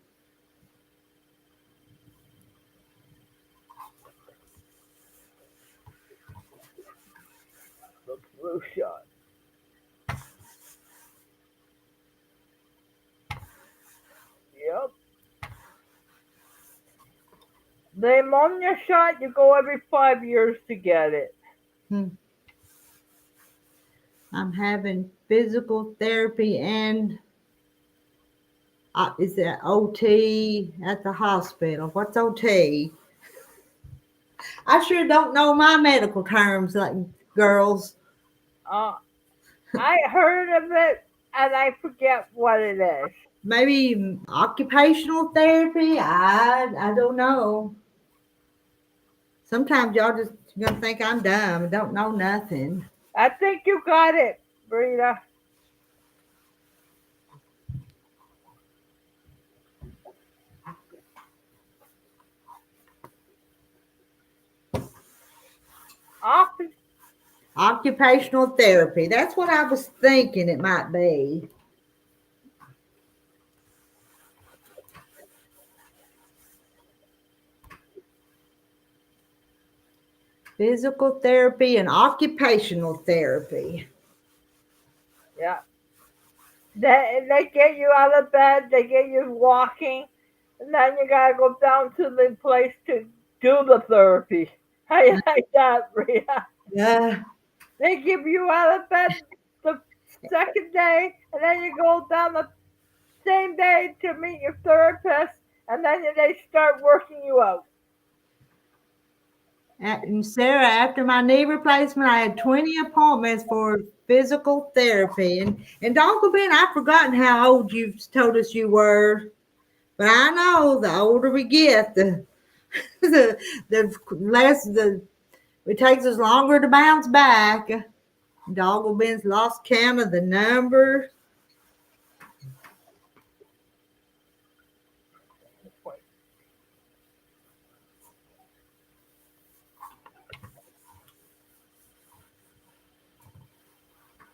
Flu shot. Yep. The pneumonia shot, you go every 5 years to get it. Hmm. I'm having physical therapy and is that OT at the hospital? What's OT? I sure don't know my medical terms, like girls. Uh, I heard of it and I forget what it is. Maybe occupational therapy. I don't know. Sometimes y'all just gonna think I'm dumb and don't know nothing. I think you got it, Brita. Office. Occupational therapy. That's what I was thinking it might be. Physical therapy and occupational therapy. Yeah. They get you out of bed, they get you walking, and then you gotta go down to the place to do the therapy. I like that, Rita. Yeah. They give you out of bed the second day, and then you go down the same day to meet your therapist, and then they start working you out. And Sarah, after my knee replacement, I had 20 appointments for physical therapy. And Uncle Ben, I've forgotten how old you told us you were, but I know the older we get, the less it takes us longer to bounce back. Uncle Ben's lost count of the number.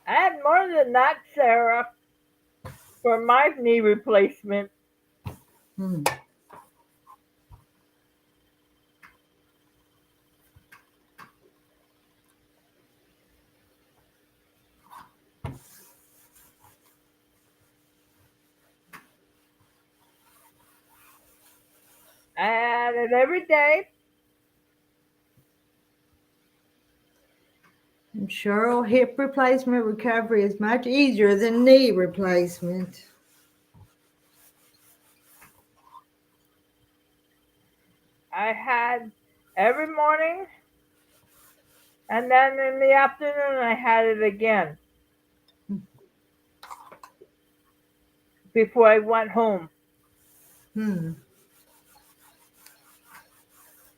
I had more than that, Sarah, for my knee replacement. Hmm. I had it every day. I'm sure hip replacement recovery is much easier than knee replacement. I had every morning, and then in the afternoon I had it again before I went home. Hmm.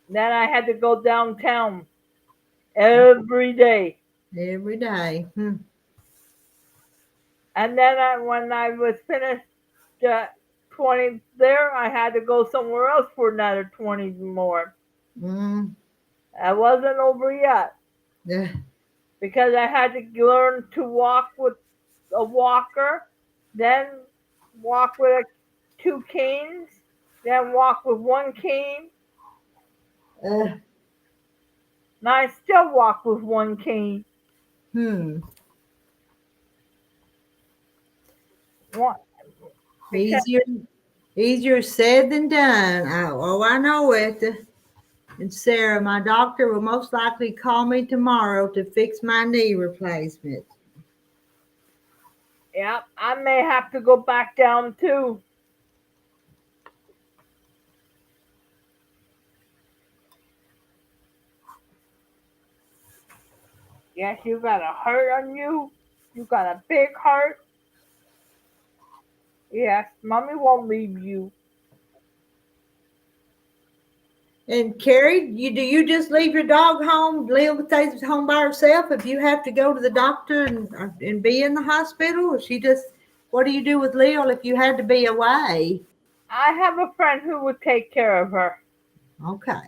Then I had to go downtown every day. Every day. Hmm. And then when I was finished 20 there, I had to go somewhere else for another 20 more. Mm. I wasn't over yet Yeah. because I had to learn to walk with a walker, then walk with two canes, then walk with one cane. Uh, And I still walk with one cane. hmm. One, because Easier, easier said than done. I know it. And Sarah, my doctor will most likely call me tomorrow to fix my knee replacement. yeah, I may have to go back down too. Yes, you got a heart on you. You got a big heart. Yes, mommy won't leave you. And Carrie, do you just leave your dog home? Lil stays home by herself if you have to go to the doctor and be in the hospital? Or she just, what do you do with Lil if you had to be away? I have a friend who would take care of her. Okay,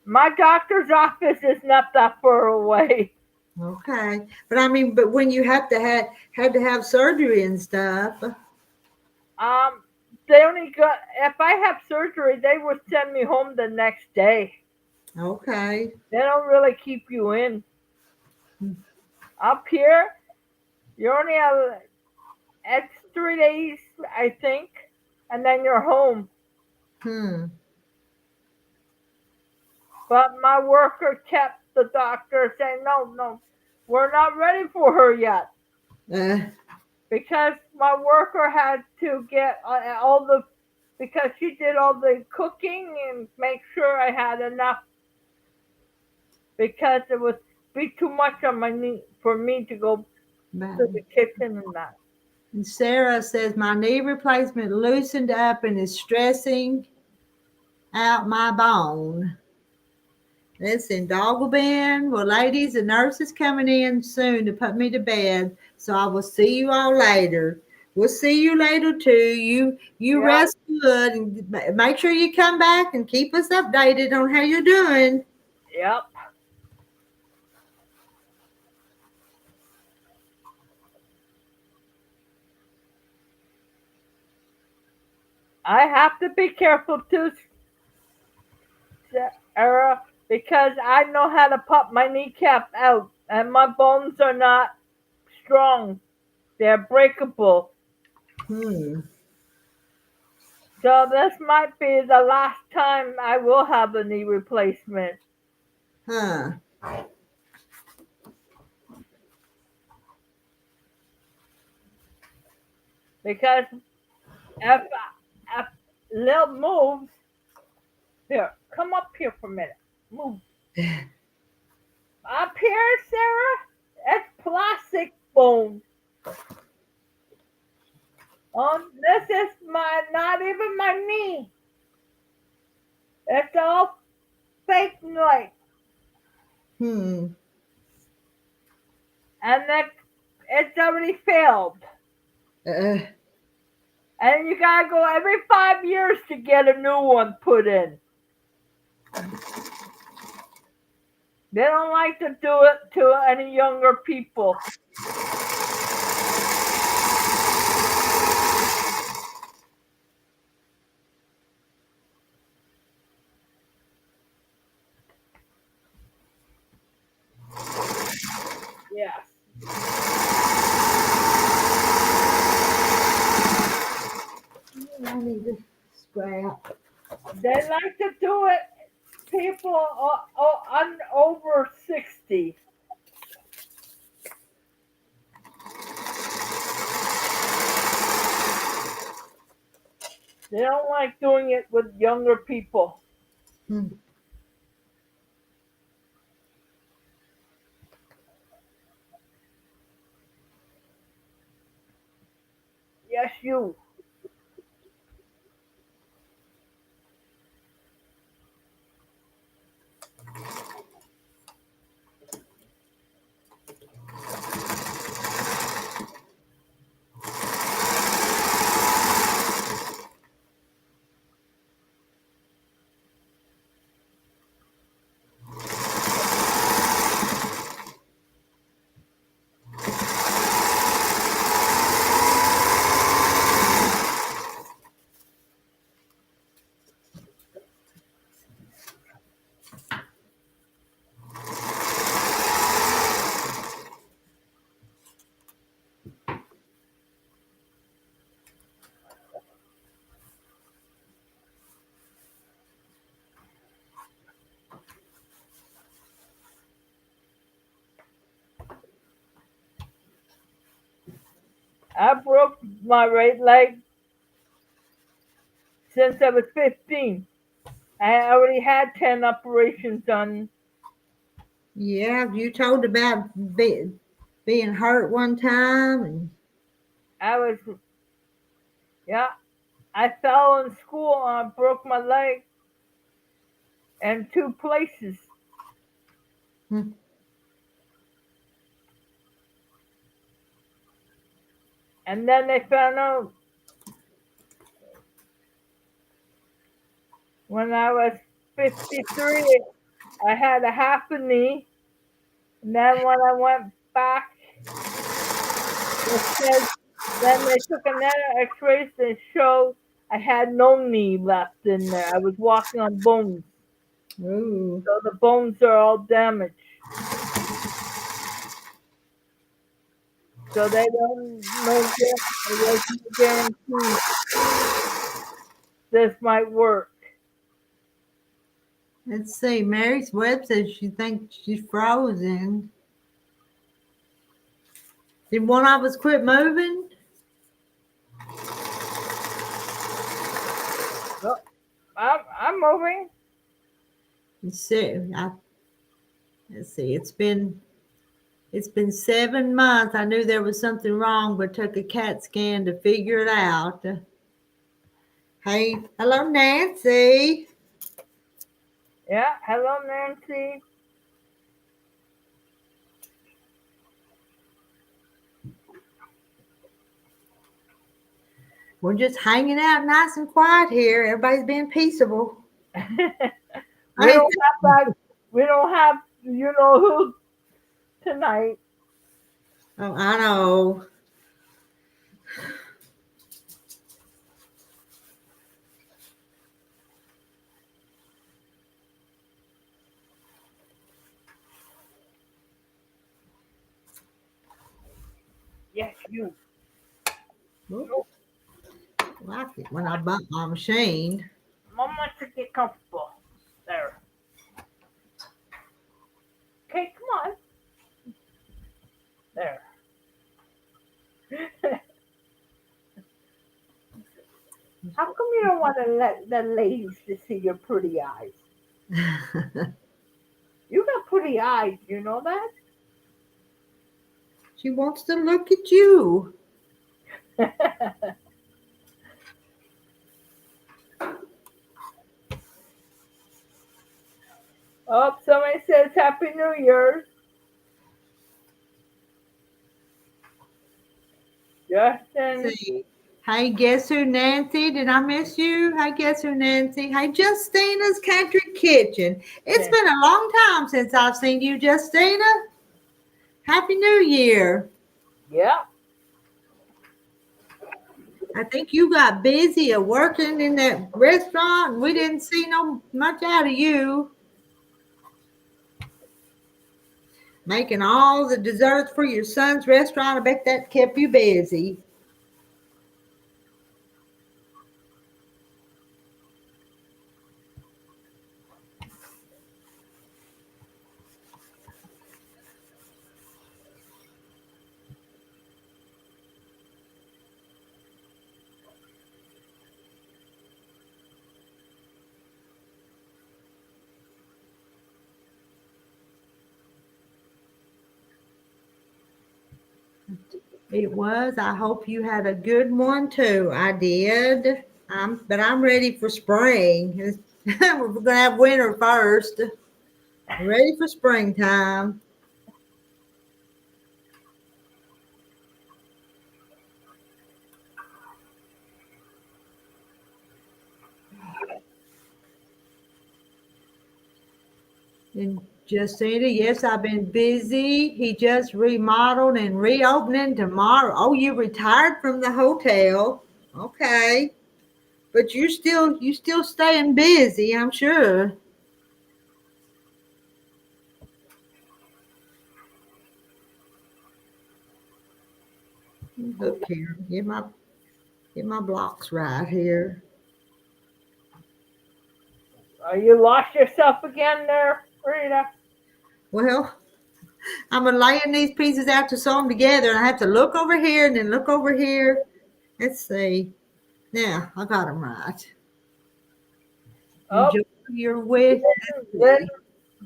My doctor's office is not that far away. okay. But I mean, but when you had to have surgery and stuff, Um, they only got if I have surgery, they would send me home the next day. okay. They don't really keep you in. Up here, you only have it's 3 days, I think, and then you're home. Hmm. But my worker kept the doctor saying, no, no, we're not ready for her yet. Uh, Because my worker had to get all the, because she did all the cooking and make sure I had enough, because it would be too much on my knee for me to go to the kitchen and that. and Sarah says my knee replacement loosened up and is stressing out my bone. Let's see, doggle bin. Well, ladies, the nurse is coming in soon to put me to bed, so I will see you all later. We'll see you later too. You Yep, rest good and make sure you come back and keep us updated on how you're doing. yep. I have to be careful too, Sarah, because I know how to pop my kneecap out, and my bones are not strong. They're breakable. Hmm. So this might be the last time I will have a knee replacement. Huh. Because if Lil moves, here, come up here for a minute. Move. Up here, Sarah, it's plastic bone. This is not even my knee. It's all fake like, Hmm. and it's already failed. Uh, And you gotta go every 5 years to get a new one put in. They don't like to do it to any younger people. Yes. I need to scrap. They like to do it people over 60. They don't like doing it with younger people. Hmm. Yes, you. I broke my right leg since I was 15. I already had 10 operations done. Yeah, you told about being hurt one time, and I was, yeah, I fell in school and I broke my leg in two places. hmm, And then they found out when I was 53, I had a half a knee. And then when I went back, they said, then they took another x-rays and showed I had no knee left in there. I was walking on bones. ooh, So the bones are all damaged. So they don't know yet. There's no guarantee this might work. Let's see. Mary's Webb says she thinks she's frozen. Did one of us quit moving? No, I'm moving. Let's see. Let's see. It's been 7 months. I knew there was something wrong, but took a CAT scan to figure it out. Hey, hello, Nancy. Yeah. Hello, Nancy. We're just hanging out nice and quiet here. Everybody's being peaceable. We don't have that. We don't have you know who tonight. Oh, I know. Yes, you. Oops. I like it when I bump my machine. Mom wants to get comfortable. There. Okay, come on. There. How come you don't want to let the ladies to see your pretty eyes? You got pretty eyes, you know that? She wants to look at you. Oh, somebody says Happy New Year. Justin. See. Hey, guess who, Nancy? Did I miss you? Hey, guess who, Nancy? Hey, Justina's Country Kitchen. It's been a long time since I've seen you, Justina. Happy New Year. Yeah. I think you got busy at working in that restaurant. We didn't see no much out of you. Making all the desserts for your son's restaurant. I bet that kept you busy. It was. I hope you had a good one too. I did. But I'm ready for spring. We're gonna have winter first. Ready for springtime. And Justina, yes, I've been busy. He just remodeled and reopening tomorrow. Oh, you retired from the hotel. Okay. But you still staying busy, I'm sure. Look here. Get my blocks right here. You lost yourself again there, Rita? Well, I'm laying these pieces out to sew them together, and I have to look over here and then look over here. Let's see. Now I got them right. Oh, Enjoy your with. Lynn.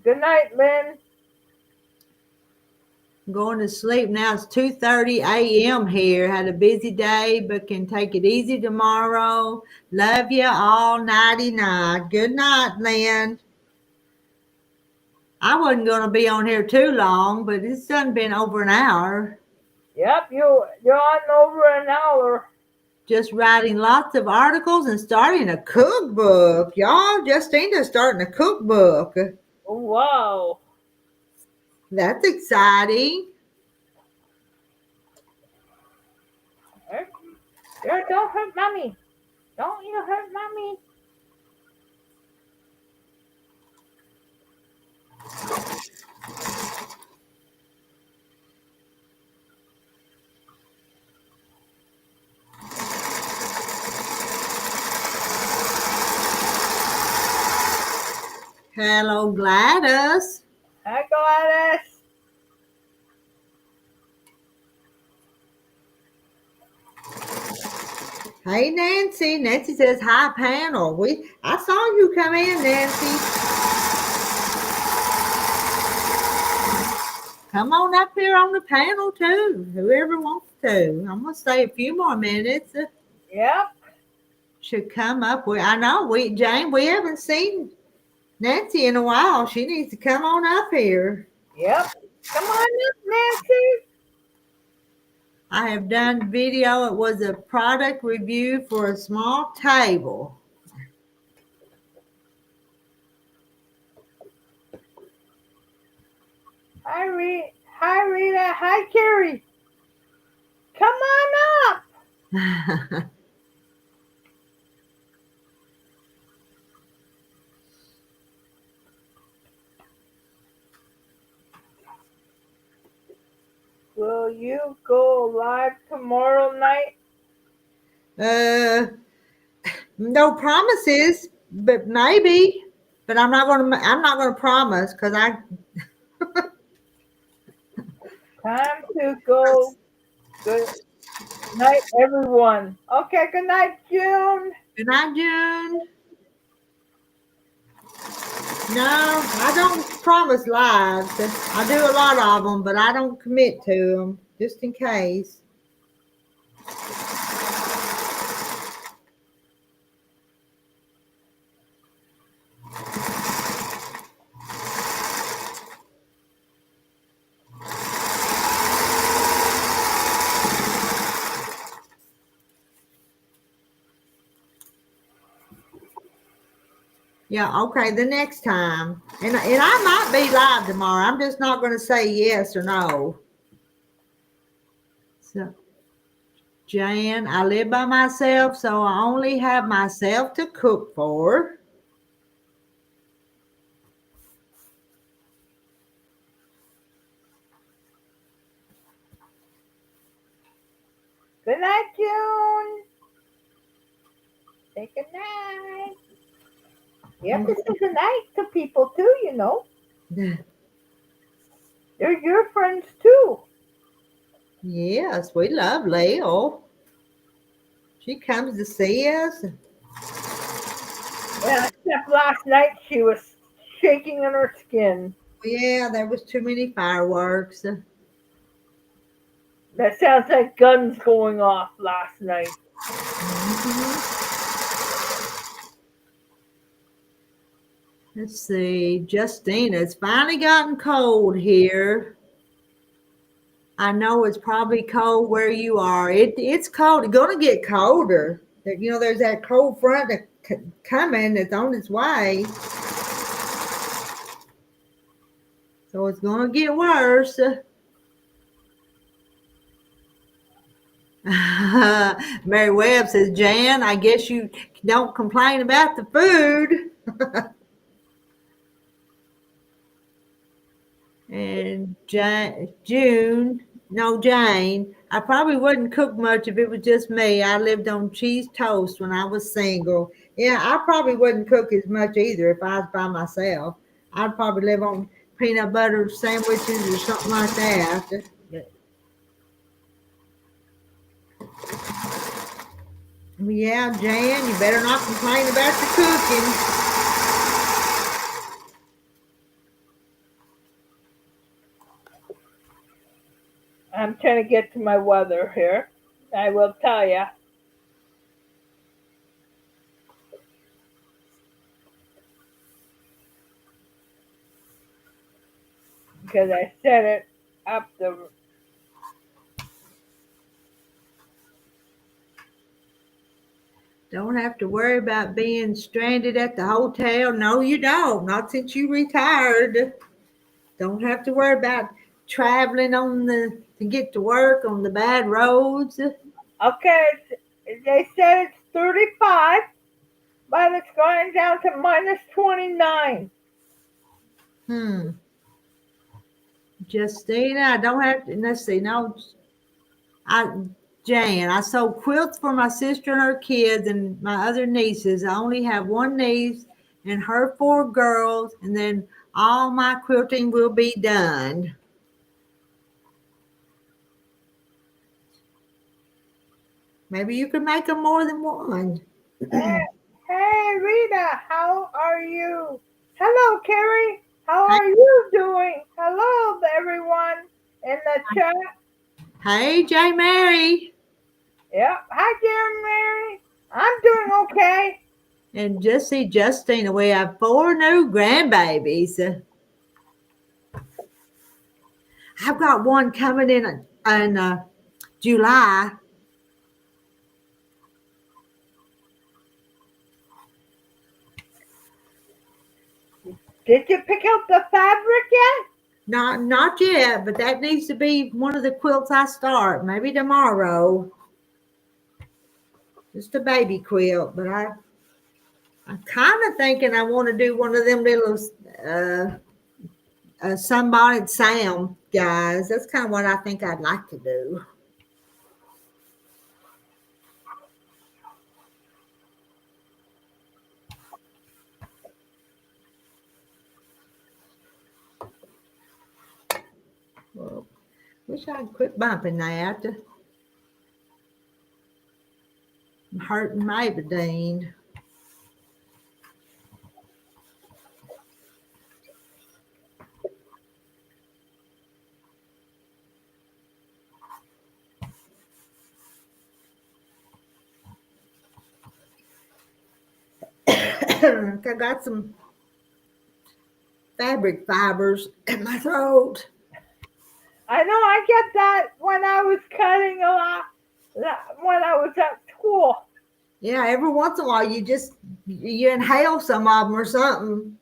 Good night, Lynn. I'm going to sleep now. It's 2:30 a.m. here. Had a busy day, but can take it easy tomorrow. Love you all. Nighty night. Good night, Lynn. I wasn't going to be on here too long, but it's done been over an hour. Yep, you're on over an hour. Just writing lots of articles and starting a cookbook. Y'all, Justina's starting a cookbook. Oh, wow. That's exciting. Don't hurt mommy. Don't you hurt mommy. Hello, Gladys. Hi, Gladys. Hey, Nancy. Nancy says, hi, panel. I saw you come in, Nancy. Come on up here on the panel, too. Whoever wants to. I'm going to stay a few more minutes. Yep. Should come up. I know, Jane, we haven't seen Nancy in a while. She needs to come on up here. Yep. Come on up, Nancy. I have done video. It was a product review for a small table. Hi, Rita. Hi, Rita. Hi, Carrie. Come on up. Will you go live tomorrow night? No promises, but maybe. But I'm not gonna promise because Time to go. Good night, everyone. Okay, good night, June. Good night, June. No, I don't promise lives. I do a lot of them, but I don't commit to them just in case. Yeah, okay, the next time. And I might be live tomorrow. I'm just not going to say yes or no. So, Jan, I live by myself, so I only have myself to cook for. Good night, June. Say good night. Yep, this is a night to people too, you know. They're your friends too. Yes, we love Leo. She comes to see us. Yeah, except last night she was shaking in her skin. Yeah, there was too many fireworks. That sounds like guns going off last night. Mhm. Let's see, Justina, it's finally gotten cold here. I know it's probably cold where you are. It's cold. It's going to get colder. There's that cold front coming that's on its way. So it's going to get worse. Mary Webb says, Jan, I guess you don't complain about the food. And Jane, I probably wouldn't cook much if it was just me. I lived on cheese toast when I was single. Yeah, I probably wouldn't cook as much either if I was by myself. I'd probably live on peanut butter sandwiches or something like that. Yeah, Jan, you better not complain about the cooking. I'm trying to get to my weather here. I will tell you. Because I set it up the. Don't have to worry about being stranded at the hotel. No, you don't. Not since you retired. Don't have to worry about traveling to get to work on the bad roads. Okay, they said it's 35, but it's going down to minus 29. Justina, I don't have to, let's see, no, Jan, I sold quilts for my sister and her kids and my other nieces. I only have one niece and her 4 girls, and then all my quilting will be done. Maybe you can make them more than one. Hey, hey, Rita, how are you? Hello, Carrie. How are you doing? Hello, everyone in the chat. Hey, J. Mary. Yep. Hi, dear Mary. I'm doing okay. And just see Justina, we have 4 new grandbabies. I've got one coming in July. Did you pick out the fabric yet? Not yet, but that needs to be one of the quilts I start. Maybe tomorrow. Just a baby quilt, but I'm kind of thinking I want to do one of them little sunbonnet Sam guys. That's kind of what I think I'd like to do. Well, wish I'd quit bumping that. I'm hurting Maybelline. I got some fabric fibers in my throat. I know I get that when I was cutting a lot when I was at school. Yeah, every once in a while you inhale some of them or something.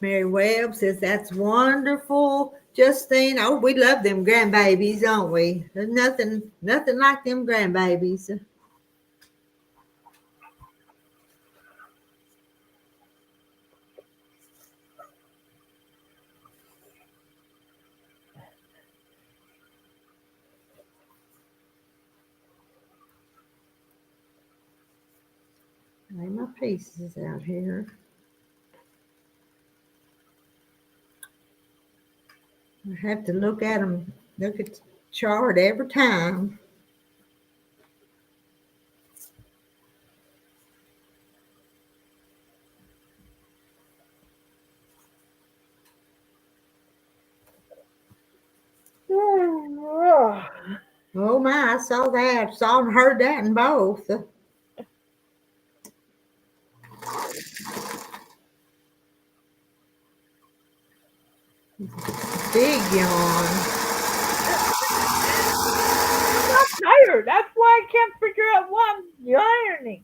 Mary Webb says that's wonderful. Justine, oh, we love them grandbabies, don't we? There's nothing like them grandbabies. Lay my pieces out here. I have to look at them, look at the chart every time. Oh my, I saw that. Saw and heard that in both. Big yawn. I'm tired. That's why I can't figure out what I'm ironing.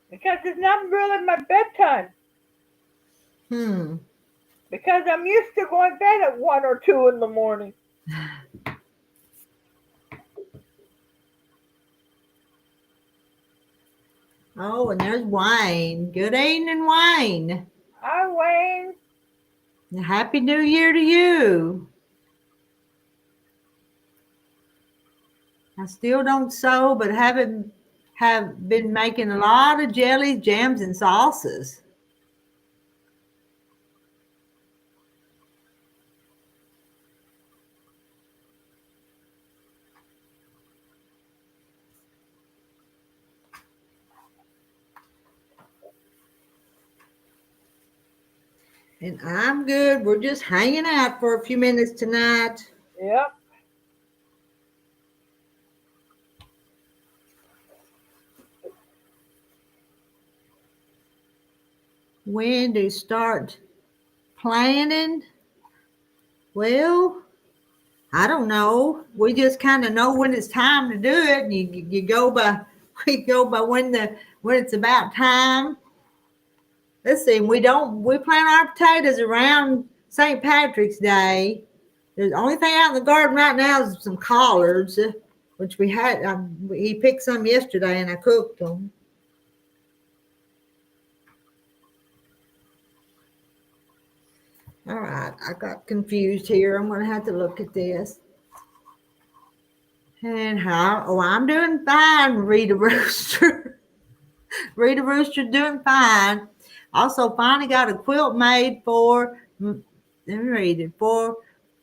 Because it's not really my bedtime. Because I'm used to going to bed at 1 or 2 in the morning. Oh, and there's Wayne. Good evening, Wayne. Hi, Wayne. Happy New Year to you. I still don't sew, but have been making a lot of jellies, jams, and sauces. And I'm good. We're just hanging out for a few minutes tonight. Yep. When to start planning? Well, I don't know. We just kind of know when it's time to do it, and you go by we go by when it's about time. Let's see. We plant our potatoes around St. Patrick's Day. The only thing out in the garden right now is some collards, which we had. He picked some yesterday, and I cooked them. All right, I got confused here. I'm gonna have to look at this. And how? Oh, I'm doing fine, Rita Rooster. Rita Rooster doing fine. Also, finally got a quilt made for. Let me read it for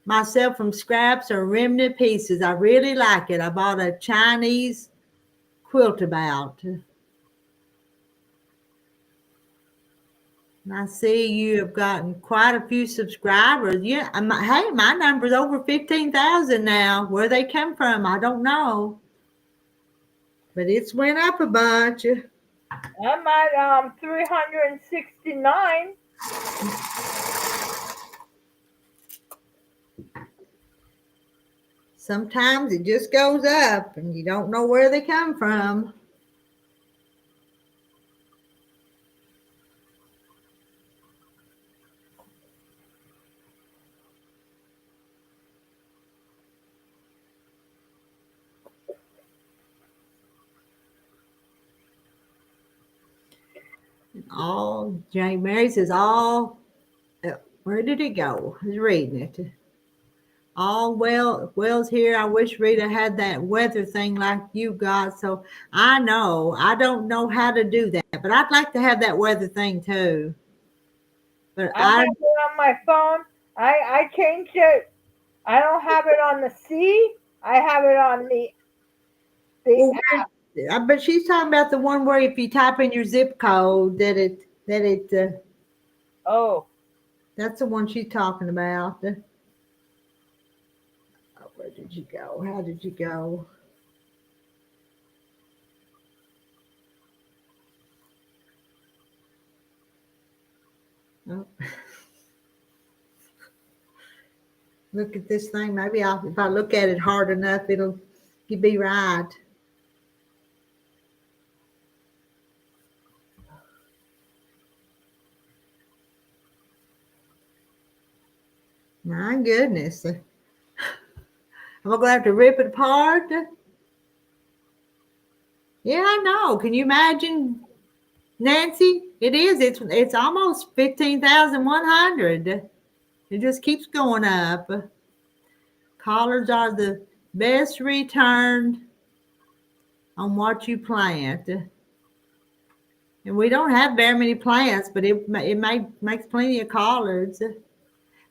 myself from scraps or remnant pieces. I really like it. I bought a Chinese quilt about. And I see you have gotten quite a few subscribers. Yeah, hey, my number's over 15,000 now. Where they come from, I don't know, but it's went up a bunch. I'm at 369. Sometimes it just goes up, and you don't know where they come from. All Jane Mary says all. Where did it go? I was reading it. All Wells here. I wish Rita had that weather thing like you got. So I know I don't know how to do that, but I'd like to have that weather thing too. But I have it on my phone. I changed it. I don't have it on the C. I have it on the well, but she's talking about the one where if you type in your zip code that it oh. that's the one she's talking about. Oh, where did you go? How did you go? Oh. Look at this thing. Maybe if I look at it hard enough, it'll be right. My goodness. Am I going to have to rip it apart? Yeah, I know. Can you imagine, Nancy? It is. It's almost 15,100. It just keeps going up. Collards are the best return on what you plant. And we don't have very many plants, but it makes plenty of collards.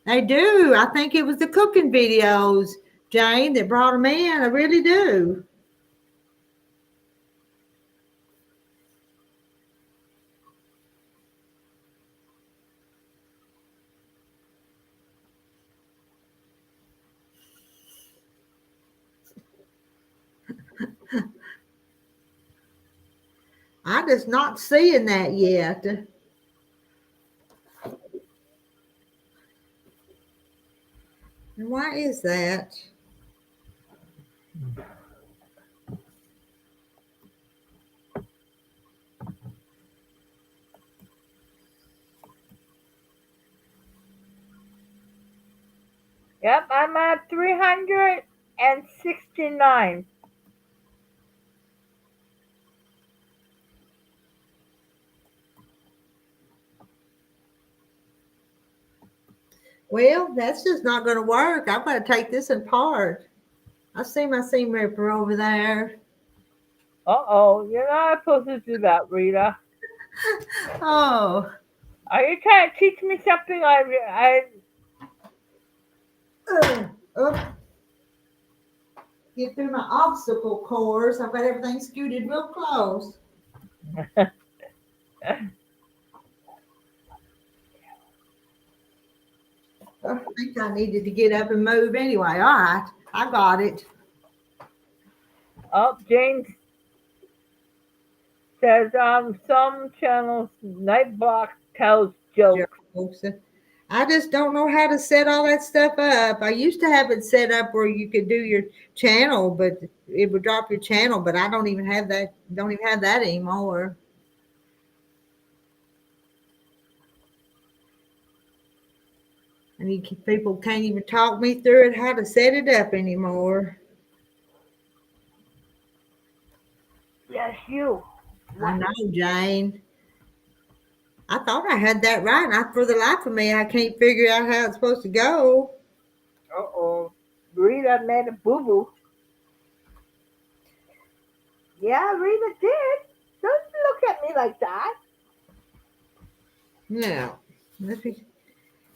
They do. I think it was the cooking videos, Jane, that brought them in. I really do. I'm just not seeing that yet. And why is that? Yep, I'm at 369. Well, that's just not going to work. I'm going to take this apart. I see my seam ripper over there. Uh-oh, you're not supposed to do that, Rita. Oh. Are you trying to teach me something? Oh. Get through my obstacle course. I've got everything scooted real close. I think I needed to get up and move anyway. All right, I got it. Oh, James says some channels Nightblock tells jokes. I just don't know how to set all that stuff up. I used to have it set up where you could do your channel, but it would drop your channel. But I don't even have that. Don't even have that anymore. And people can't even talk me through it how to set it up anymore. Yes, you. I know, Jane. I thought I had that right. And for the life of me, I can't figure out how it's supposed to go. Uh-oh. Rita made a boo-boo. Yeah, Rita did. Don't look at me like that. Yeah.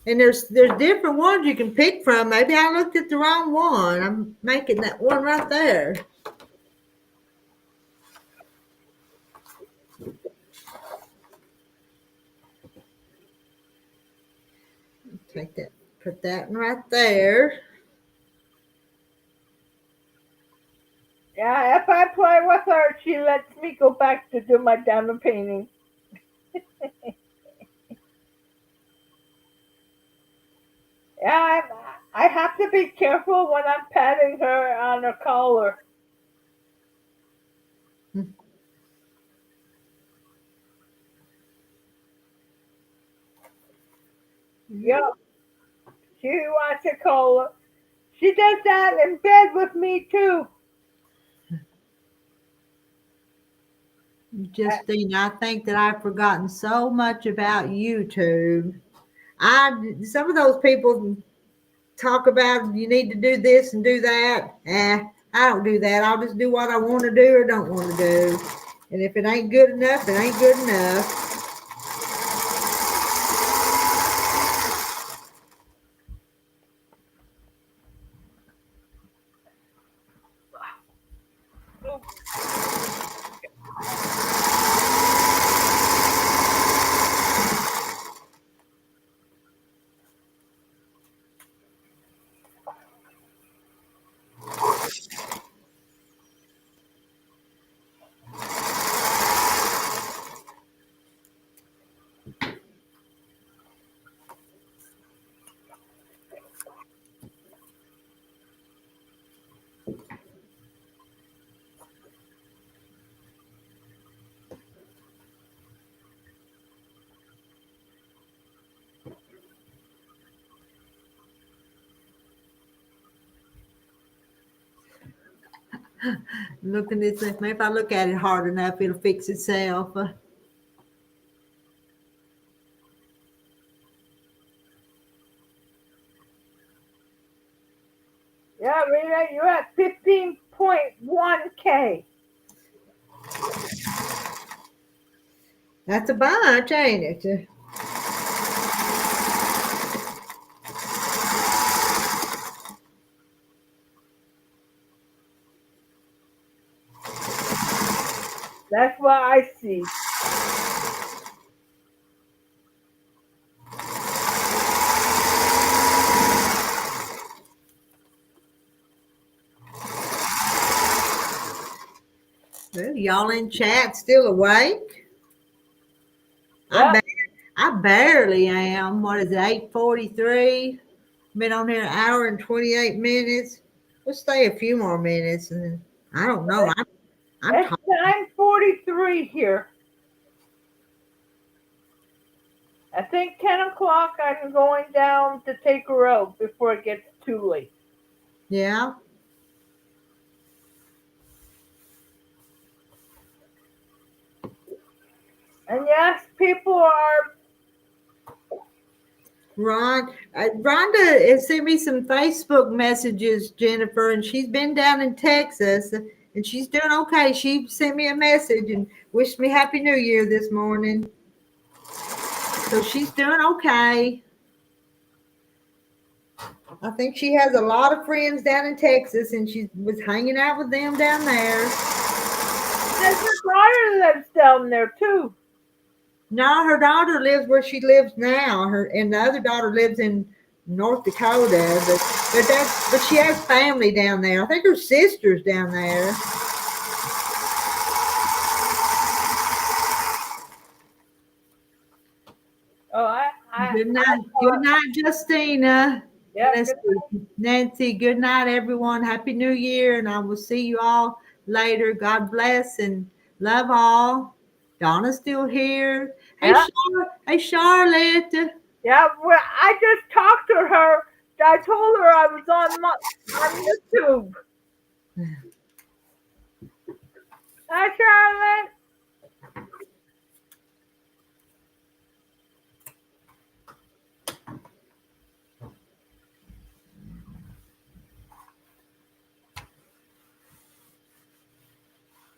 And there's different ones you can pick from. Maybe I looked at the wrong one. I'm making that one right there. Take that, put that one right there. Yeah, if I play with her, she lets me go back to do my diamond painting. Yeah, I have to be careful when I'm patting her on her collar. Yeah, she wants a collar. She does that in bed with me too. Justine, I think that I've forgotten so much about YouTube. Some of those people talk about you need to do this and do that. I don't do that. I'll just do what I want to do or don't want to do. And if it ain't good enough, it ain't good enough. Looking at this, maybe if I look at it hard enough, it'll fix itself. Yeah, Rita, you're at 15.1K. That's a bunch, ain't it? That's what I see. Well, y'all in chat still awake? I Yep, ba- I barely am. What is it? 8:43. Been on here an hour and 28 minutes. We'll stay a few more minutes, and then I don't know. I'm it's tired. 9:43 here. I think 10 o'clock I'm going down to take her out before it gets too late. Yeah. And yes, people are. Rhonda has sent me some Facebook messages, Jennifer, and she's been down in Texas, and she's doing okay. She sent me a message and wished me Happy New Year this morning. So she's doing okay. I think she has a lot of friends down in Texas, and she was hanging out with them down there. There's her daughter lives down there too. No, her daughter lives where she lives now. Her and the other daughter lives in North Dakota, but she has family down there. I think her sister's down there. Oh, I, Good night, Justina. yeah, Let's see. Nancy, good night, everyone. Happy New Year, and I will see you all later. God bless and love all. Donna's still here. yeah, Hey, Charlotte. yeah. Well, I just talked to her. I told her I was on YouTube. Hi, Charlotte.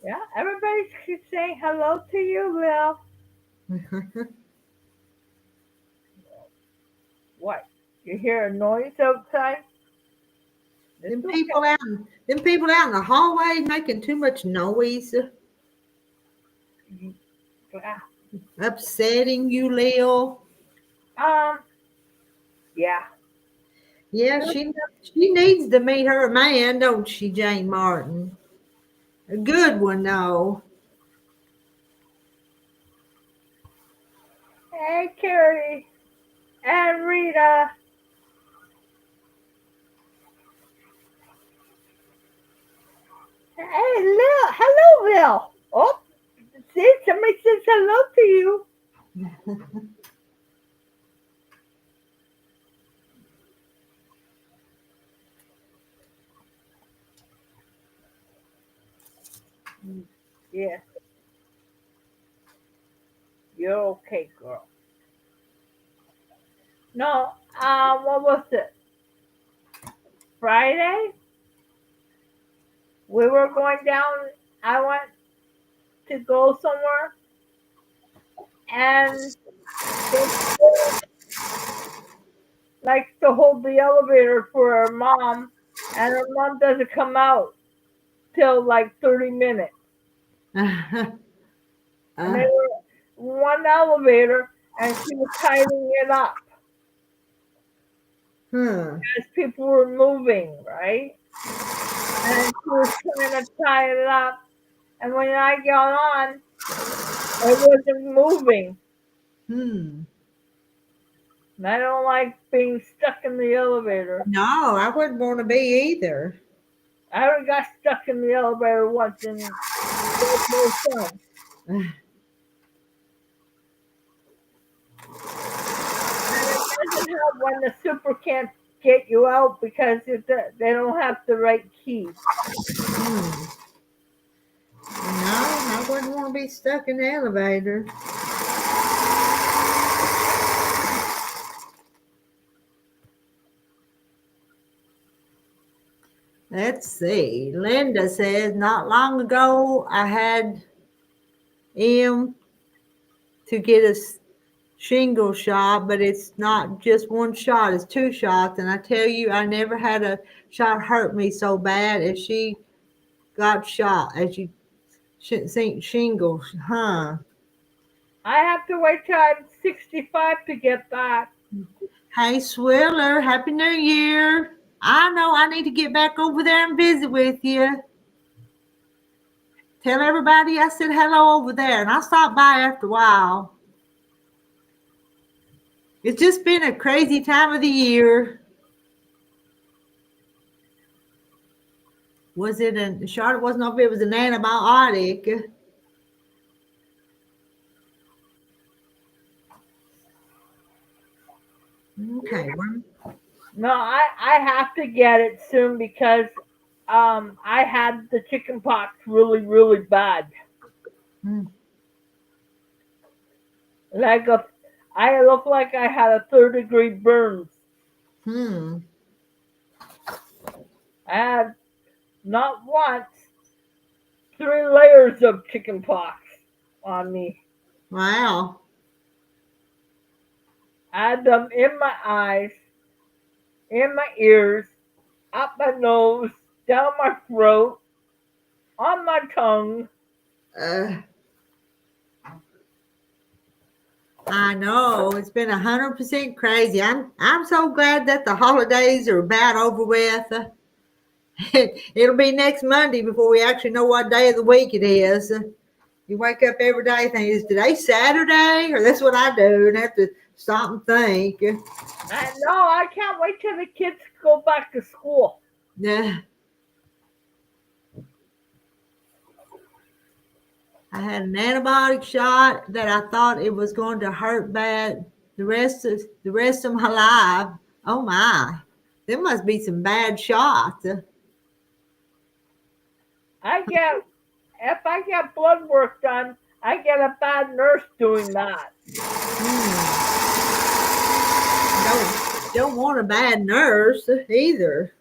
Yeah, everybody's saying hello to you, Will. What? You hear a noise outside? It's them okay. people out, them people out in the hallway making too much noise, Yeah. upsetting you, Lil. Um. Yeah. Yeah, she needs to meet her man, don't she, Jane Martin? A good one, though. Hey, Carrie and Rita. Hey, Lil. Hello, Will. Oh, see, somebody says hello to you. Yeah, you're okay, girl. No, what was it? Friday? We were going down. I went to go somewhere, and they likes to hold the elevator for her mom, and her mom doesn't come out till like 30 minutes. uh, And they were one elevator, and she was tightening it up huh. as people were moving, right? And she was trying to tie it up, and when I got on, it wasn't moving. Hmm. And I don't like being stuck in the elevator. No, I wouldn't want to be either. I already got stuck in the elevator once, and it was no fun. And it doesn't help when the super can't get you out because they don't have the right key. Hmm. No, I wouldn't want to be stuck in the elevator. Let's see. Linda says, not long ago I had M to get a shingle shot, but it's not just one shot, it's two shots. And I tell you, I never had a shot hurt me so bad as she got shot, as you shouldn't think shingles, huh? I have to wait till I'm 65 to get that. Hey, Swiller, Happy New Year. I know I need to get back over there and visit with you. Tell everybody I said hello over there, and I'll stop by after a while. It's just been a crazy time of the year. Was it Charlotte wasn't know if it was an antibiotic. Okay, No, I have to get it soon because I had the chicken pox really, really bad. well, Like I look like I had a third-degree burns. hmm. I had not once 3 layers of chicken pox on me. Wow. I had them in my eyes, in my ears, up my nose, down my throat, on my tongue. Uh, I know it's been 100% crazy. I'm so glad that the holidays are about over with. It'll be next Monday before we actually know what day of the week it is. You wake up every day thinking, is today Saturday? Or that's what I do, and have to stop and think. I can't wait till the kids go back to school. Yeah, I had an antibiotic shot that I thought it was going to hurt bad the rest of my life. Oh my, there must be some bad shots. I get If I get blood work done, I get a bad nurse doing that. Hmm. Don't want a bad nurse either.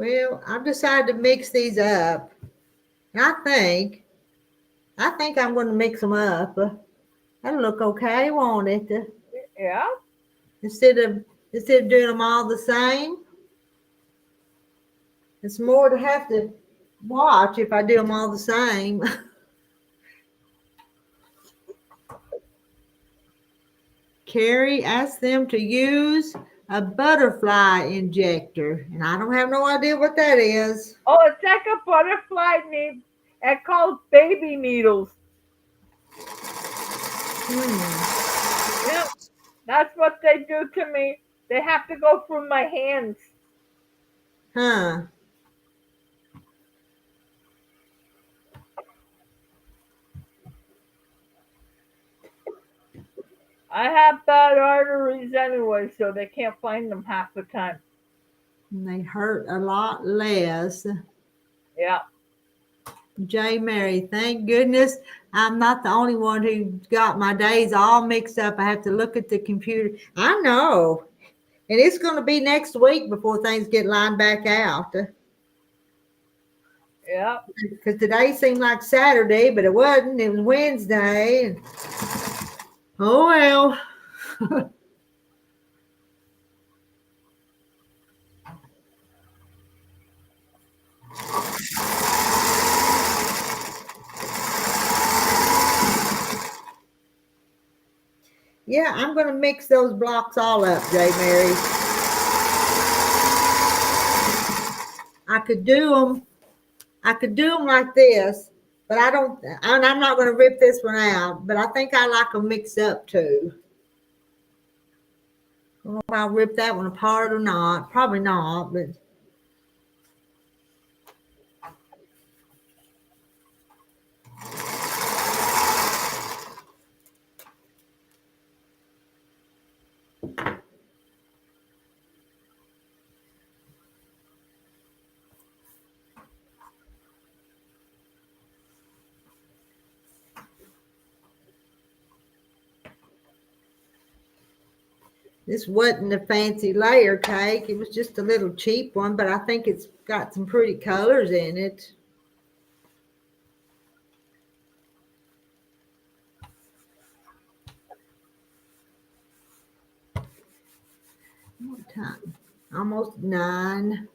Well, I've decided to mix these up. And I think I'm going to mix them up. That'll look okay, won't it? Yeah. Instead of instead of doing them all the same, it's more to have to watch if I do them all the same. Carrie asked them to use a butterfly injector, and I don't have no idea what that is. Oh, it's like a butterfly needle. It's called baby needles. Hmm. Yeah, that's what they do to me. They have to go through my hands. Huh. I have bad arteries anyway, so they can't find them half the time. And they hurt a lot less. Yeah. J. Mary, thank goodness I'm not the only one who got my days all mixed up. I have to look at the computer. I know. And it's going to be next week before things get lined back out. Yeah. Because today seemed like Saturday, but it wasn't. It was Wednesday. And, oh, well. Yeah, I'm going to mix those blocks all up, J. Mary. I could do them. I could do them like this, but I don't. And I'm not going to rip this one out. But I think I like them mixed up too. I don't know if I'll rip that one apart or not. Probably not, but this wasn't a fancy layer cake. It was just a little cheap one, but I think it's got some pretty colors in it. What time? Almost 9.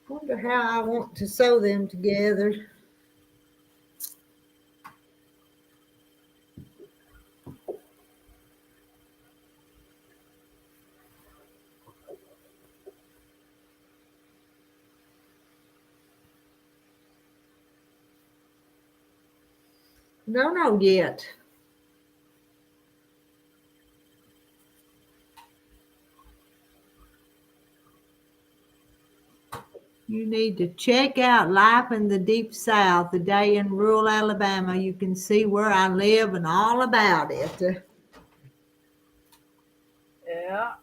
Wonder how I want to sew them together. No, yet. You need to check out Life in the Deep South, a day in rural Alabama. You can see where I live and all about it. Yeah.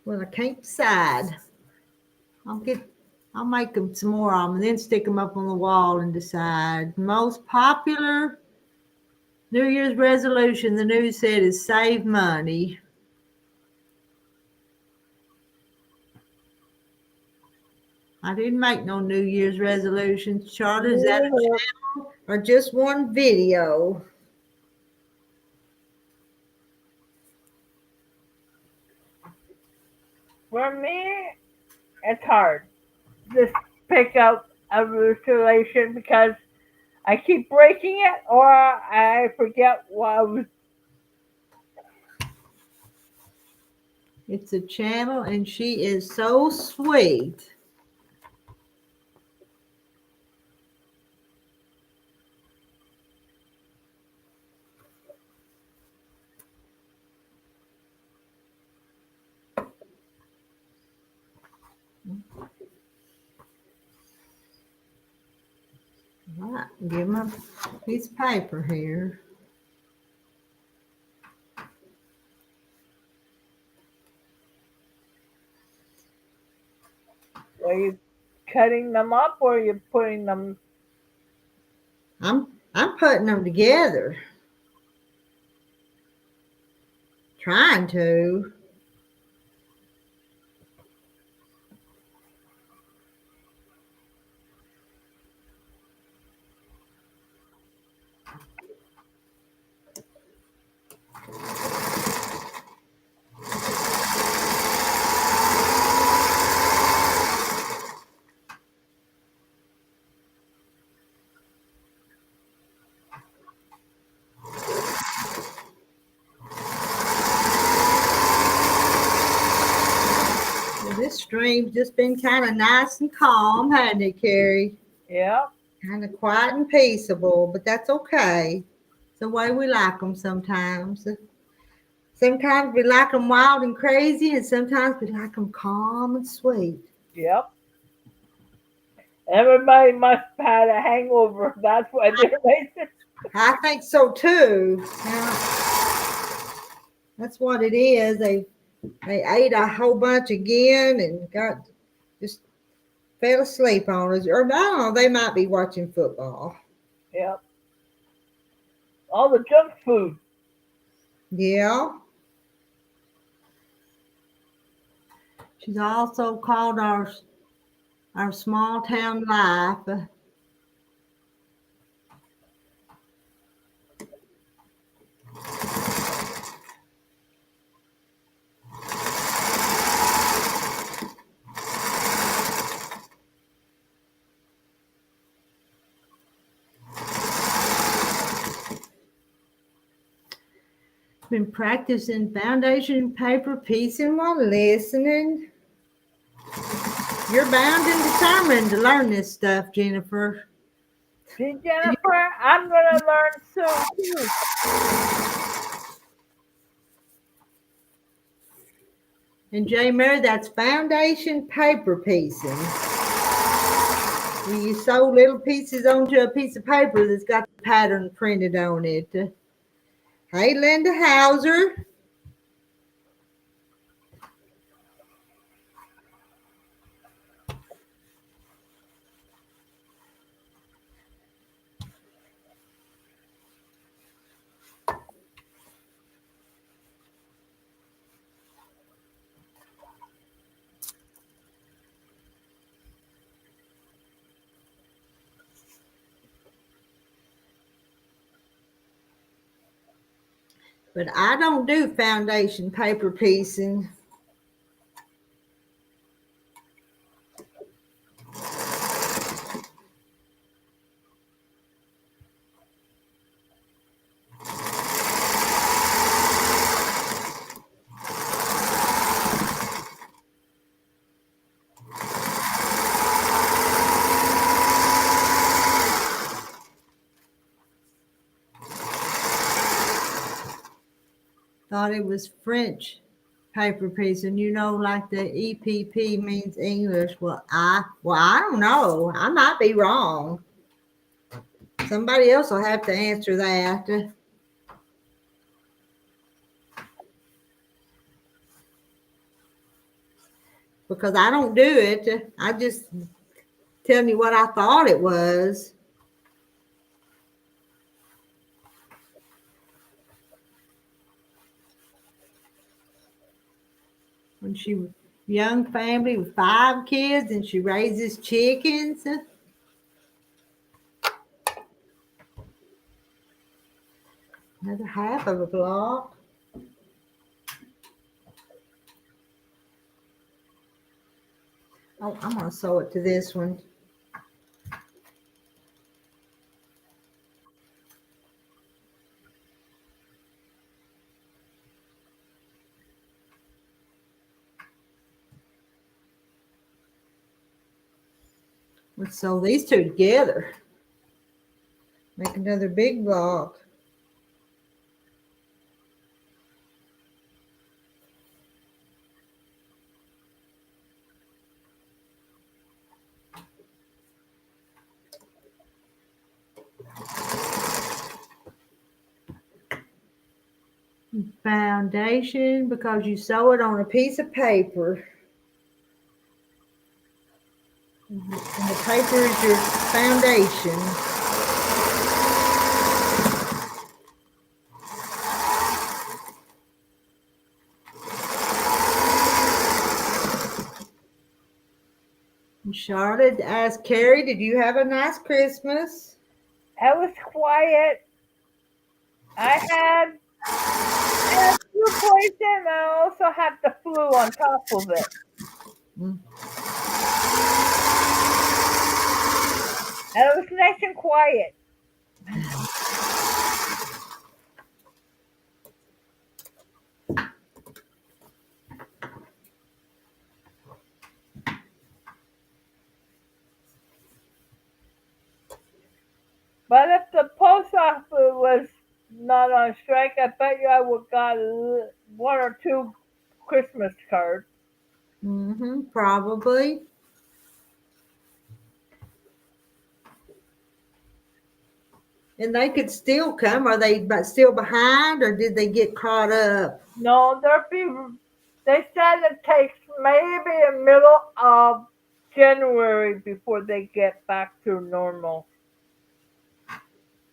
Well, I can't decide. I'll get, I'll make them some more of them and then stick them up on the wall and decide. Most popular New Year's resolution, the news said, is save money. I didn't make no New Year's resolutions. Charlotte, is that a channel or just one video? For me, it's hard. Just pick out a resolution because I keep breaking it or I forget what I was It's a channel, and she is so sweet. Right, give him a piece of paper here. Are you cutting them up or are you putting them? I'm putting them together. Trying to. Well, this stream's just been kind of nice and calm, hasn't it, Carrie? Yeah. Kind of quiet and peaceable, but that's okay. It's the way we like them sometimes. Sometimes we like them wild and crazy, and sometimes we like them calm and sweet. Yep. Everybody must have had a hangover. That's why they're racing. I think so too. Now, that's what it is. They ate a whole bunch again and got just fell asleep on us. Or I don't know, they might be watching football. Yep. All the junk food. Yeah. She's also called our small town life. Been practicing foundation paper piecing while listening. You're bound and determined to learn this stuff, Jennifer. See, Jennifer, I'm going to learn soon, too. And J. Mary, that's foundation paper piecing. You sew little pieces onto a piece of paper that's got the pattern printed on it. Hey, Linda Hauser. But I don't do foundation paper piecing. Thought it was French paper piecing. You know, like the EPP means English. Well, I don't know. I might be wrong. Somebody else will have to answer that. Because I don't do it. I just telling you what I thought it was. When she was young family with 5 kids and she raises chickens. Another half of a block. Oh, I'm going to sew it to this one. Let's sew these two together. Make another big block. Foundation, because you sew it on a piece of paper. And the paper is your foundation. And Charlotte asked Carrie, did you have a nice Christmas? It was quiet. I had flu poison and I also had the flu on top of it. Mm. And it was nice and quiet. But if the post office was not on strike, I bet you I would got one or two Christmas cards. Probably. And they could still come. Are they still behind, or did they get caught up? No, they said it takes maybe a middle of January before they get back to normal.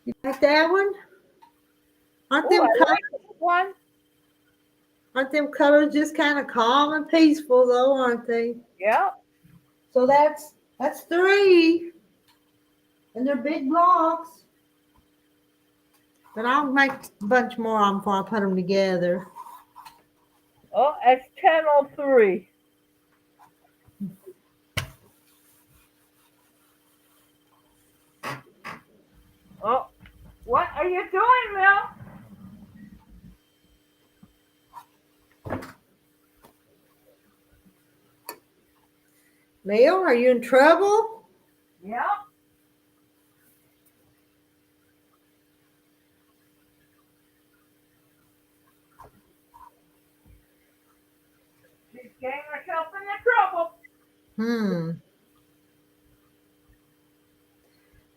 You like that one? Aren't Oh, them I colors, like this one. aren't them colors just kind of calm and peaceful though, aren't they? Yeah. So that's three. And they're big blocks. But I'll make a bunch more of them before I put them together. Oh, it's 10:03. Oh, what are you doing, Mel? Leo, are you in trouble? Yeah. She's getting herself into trouble.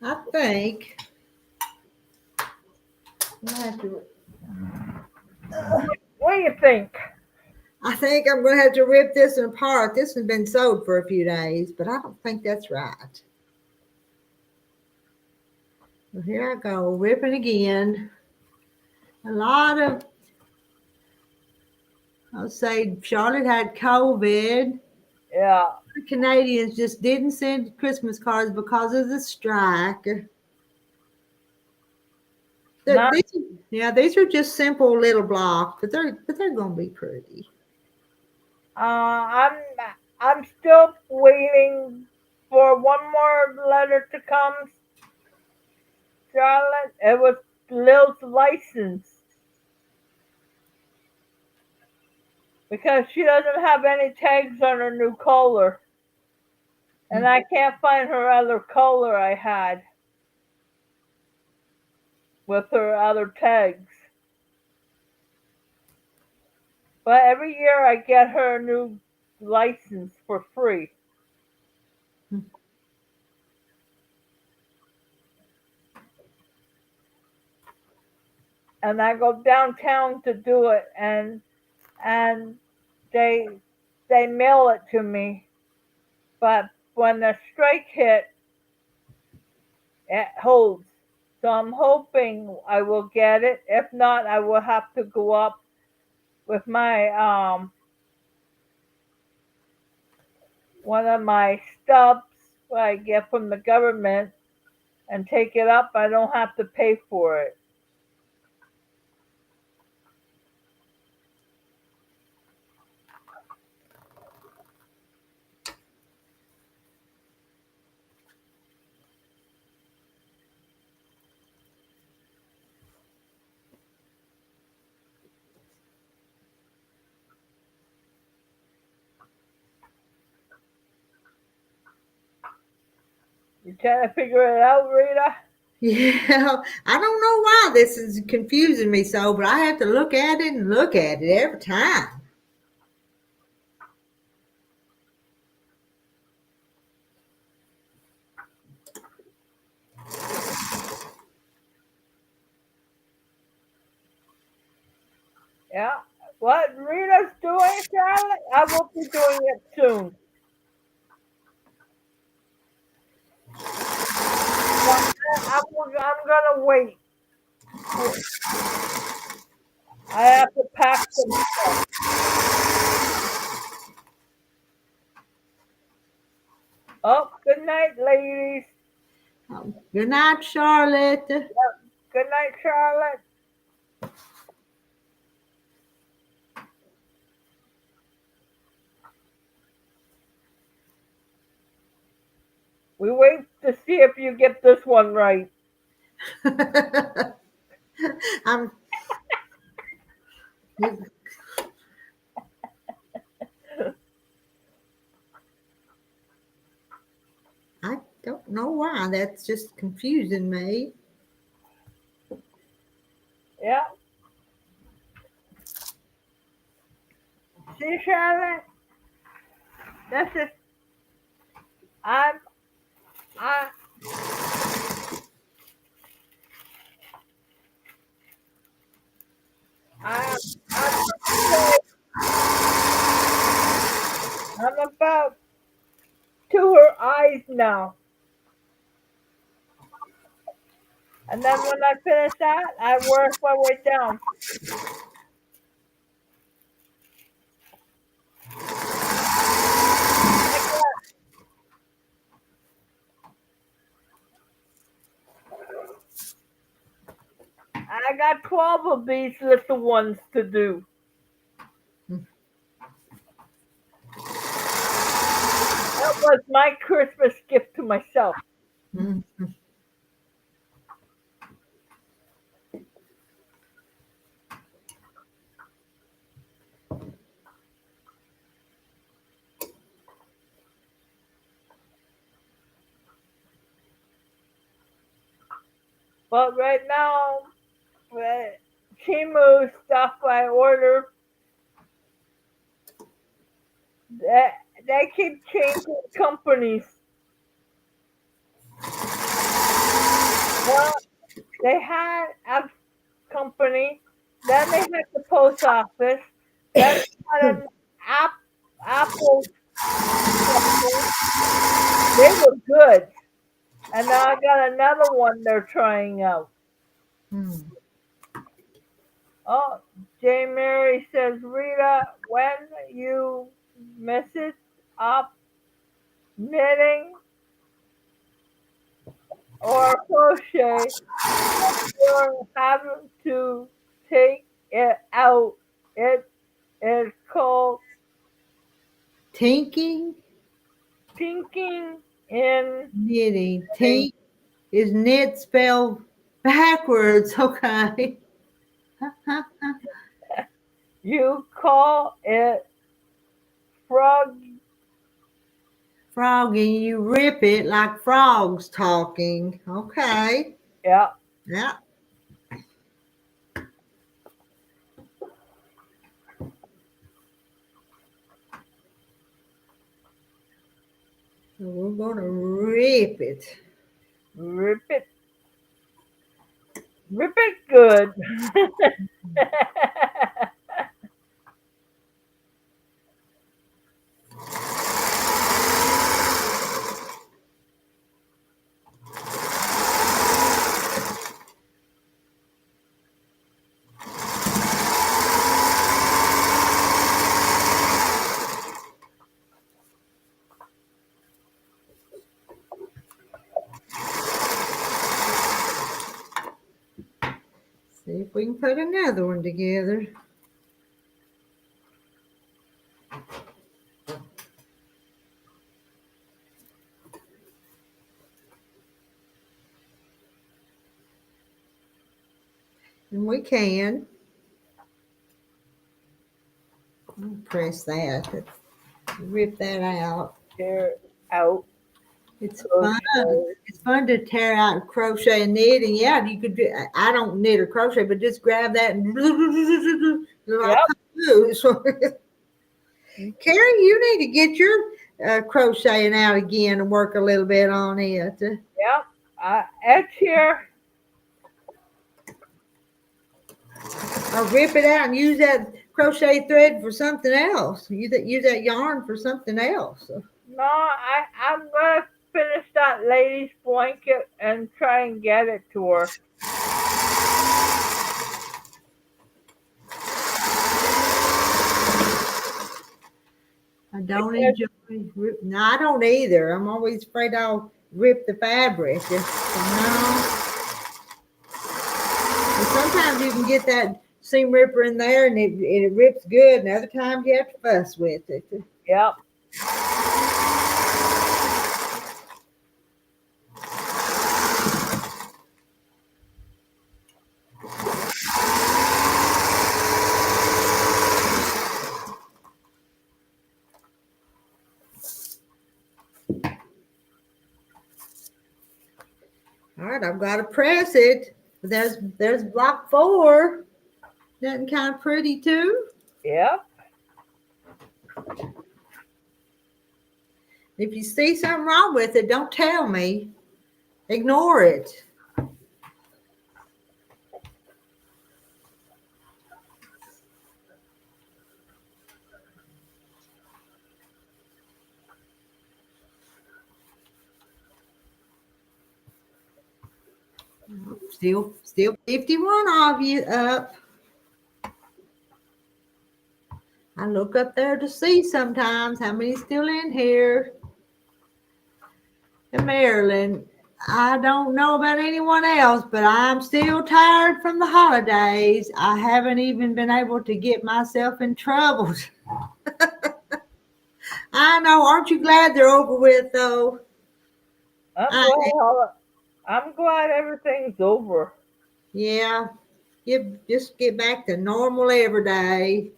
I think I have to. What do you think? I think I'm going to have to rip this one apart. This has been sewed for a few days, but I don't think that's right. Well, here I go, ripping again. A lot of, I'll say Charlotte had COVID. Yeah. The Canadians just didn't send Christmas cards because of the strike. Not. These are just simple little blocks, but they're going to be pretty. I'm I'm still waiting for one more letter to come, Charlotte. It was Lil's license because she doesn't have any tags on her new collar, and I can't find her other collar I had with her other tags. But every year I get her a new license for free. And I go downtown to do it, and they they mail it to me. But when the strike hit, it holds. So I'm hoping I will get it. If not, I will have to go up with my one of my stubs I get from the government and take it up. I don't have to pay for it. You trying to figure it out, Rita? Yeah, I don't know why this is confusing me so, but I have to look at it and look at it every time. Yeah. What Rita's doing, Charlotte, I will be doing it soon. But I'm gonna wait. I have to pack some stuff. Oh, good night, ladies. Good night, Charlotte. Good night, Charlotte. We wait to see if you get this one right. I'm. I don't know why. That's just confusing me. Yeah. See, Charlotte, this is I'm I I I'm about to her eyes now. And then when I finish that, I work my way down. I got 12 of these little ones to do. That was my Christmas gift to myself. Mm. But right now, the Timu stuff I ordered, they, they keep changing companies. Well, they had a company, then they had the post office, then they had an app, Apple company. They were good. And now I got another one they're trying out. Mm. Oh, J. Mary says, Rita, when you message up knitting or crochet, you're having to take it out. It is called Tinking, pinking in knitting. knitting. Tink is knit spelled backwards. Okay. You call it frog. Froggy, you rip it like frogs talking. Okay. Yeah, Yeah. So we're gonna rip it. rip it. Rip it good. See if we can put another one together. And we can. Press that. Rip that out. Tear out. It's fun. crochet. It's fun to tear out crochet and knit, and yeah, you could do. I don't knit or crochet, but just grab that and it'll all Yep. come loose. Carrie, you need to get your crocheting out again and work a little bit on it. Yep. Edge here. Or rip it out and use that crochet thread for something else. Use that yarn for something else. No, I'm gonna finish that lady's blanket and try and get it to her. I don't Because enjoy. No, I don't either. I'm always afraid I'll rip the fabric. No. And sometimes you can get that seam ripper in there and it rips good, and other times you have to fuss with it. yep. All right, I've got to press it. There's block 4. Nothing kind of pretty too. Yep. If you see something wrong with it, don't tell me. Ignore it. Still 51 of you up. I look up there to see sometimes how many's still in here. And Maryland, I don't know about anyone else, but I'm still tired from the holidays. I haven't even been able to get myself in trouble. I know. Aren't you glad they're over with, though? I'm I, glad. I'm glad everything's over. yeah. You just get back to normal every day.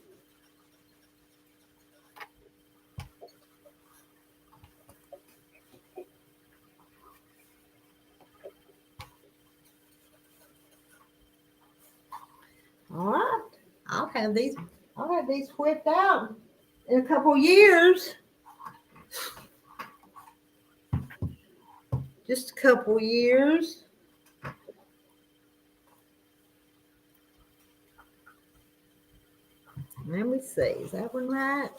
All right. I'll have these. I'll have these whipped out in a couple years. Just a couple years. Let me see. Is that one right?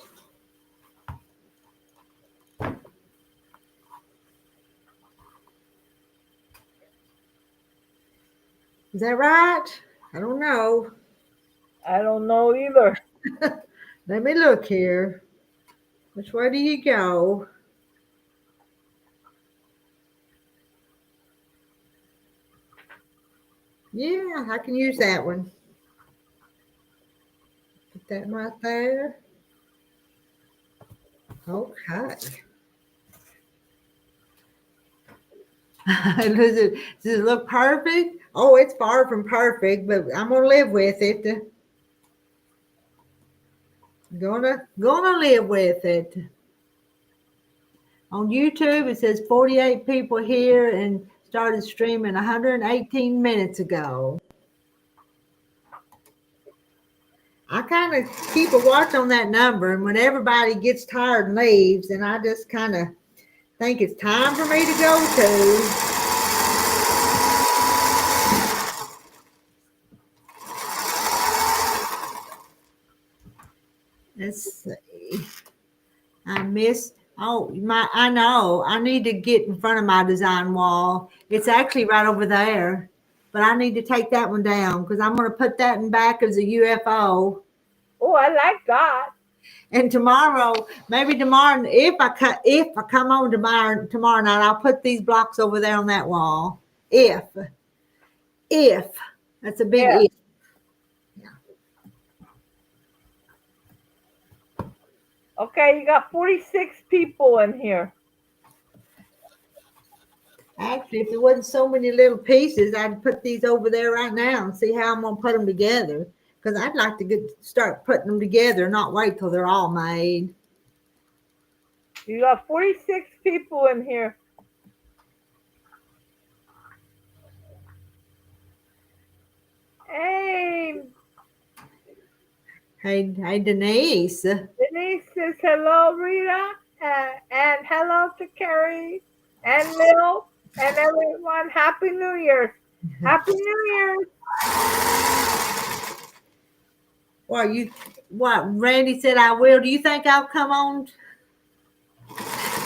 Is that right? I don't know. I don't know either. Let me look here. Which way do you go? Yeah, I can use that one. Put that right there. Okay. Does it look perfect? Oh, it's far from perfect, but I'm gonna live with it. Gonna live with it. On YouTube, it says 48 people here and started streaming 118 minutes ago. I kind of keep a watch on that number, and when everybody gets tired and leaves, and I just kind of think it's time for me to go too. Let's see. I missed. Oh, I know. I need to get in front of my design wall. It's actually right over there, but I need to take that one down because I'm going to put that in back as a UFO. Oh, I like that. And tomorrow, maybe tomorrow, if I come on tomorrow night, I'll put these blocks over there on that wall. If that's a big Yeah. if. Okay, you got 46 people in here. Actually, if there wasn't so many little pieces, I'd put these over there right now and see how I'm gonna put them together. Because I'd like to start putting them together, not wait till they're all made. You got 46 people in here. Hey, Hey, Denise. Denise says hello, Rita, and hello to Carrie and Lil and everyone. Happy New Year's. Happy New Year's. What Randy said I will. Do you think I'll come on?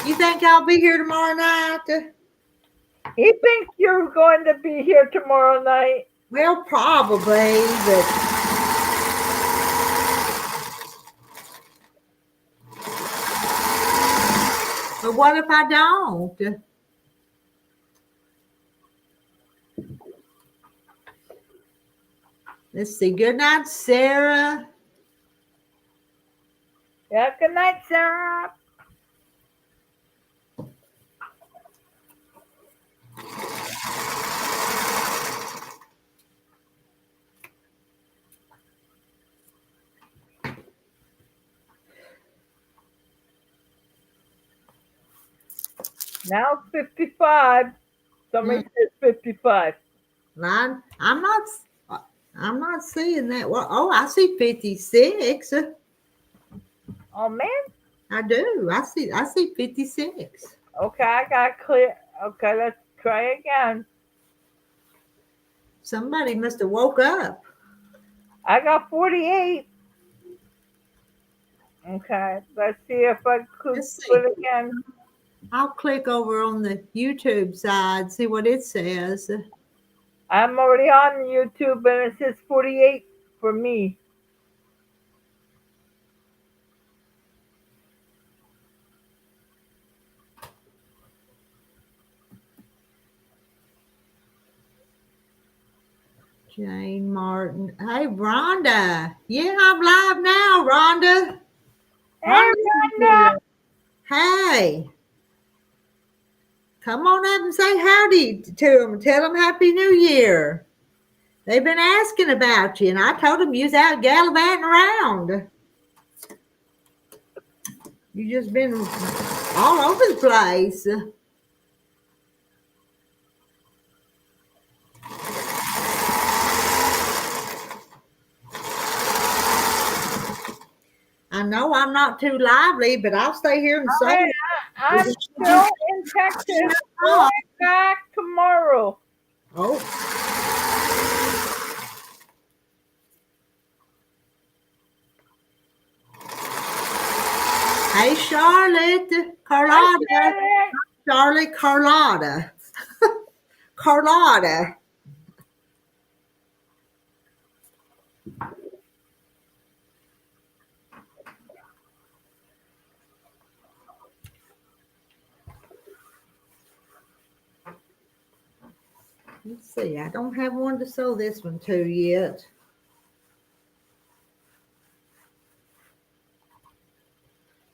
You think I'll be here tomorrow night? He thinks you're going to be here tomorrow night. Well, probably, but what if I don't? Let's see. Good night, Sarah. Yeah, good night, Sarah. Now it's 55. Somebody says 55. Line. I'm not seeing that. Well, oh, I see 56. Oh man. I do. I see 56. Okay, I got clear. Okay, let's try again. Somebody must have woke up. I got 48. Okay, let's see if I could Let's see. put it again. I'll click over on the YouTube side, see what it says. I'm already on YouTube and it says 48 for me. Jane Martin. Hey, Rhonda. Yeah, I'm live now, Rhonda. Hey, Rhonda. Hey. Come on up and say howdy to them. Tell them Happy New Year. They've been asking about you, and I told them you was out gallivanting around. You just been all over the place. I know I'm not too lively, but I'll stay here and say. I'm still in Texas. Going back tomorrow. Oh. Hey, Charlotte. Carlotta. Charlotte, Carlotta. Carlotta. Let's see. I don't have one to sew this one to yet.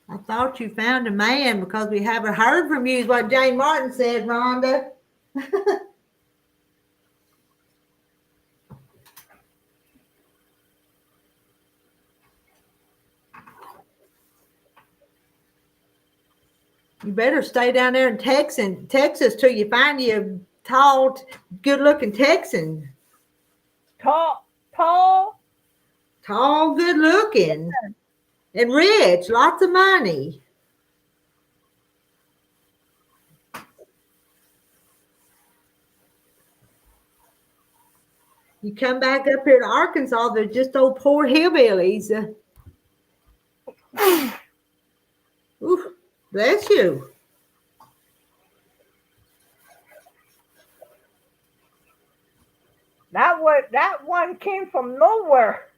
I thought you found a man because we haven't heard from you, is what Jane Martin said, Rhonda. You better stay down there in Texas till you find you a tall, good-looking Texan. Tall. Good-looking, and rich, lots of money. You come back up here to Arkansas, they're just old poor hillbillies. Ooh, bless you. That one came from nowhere.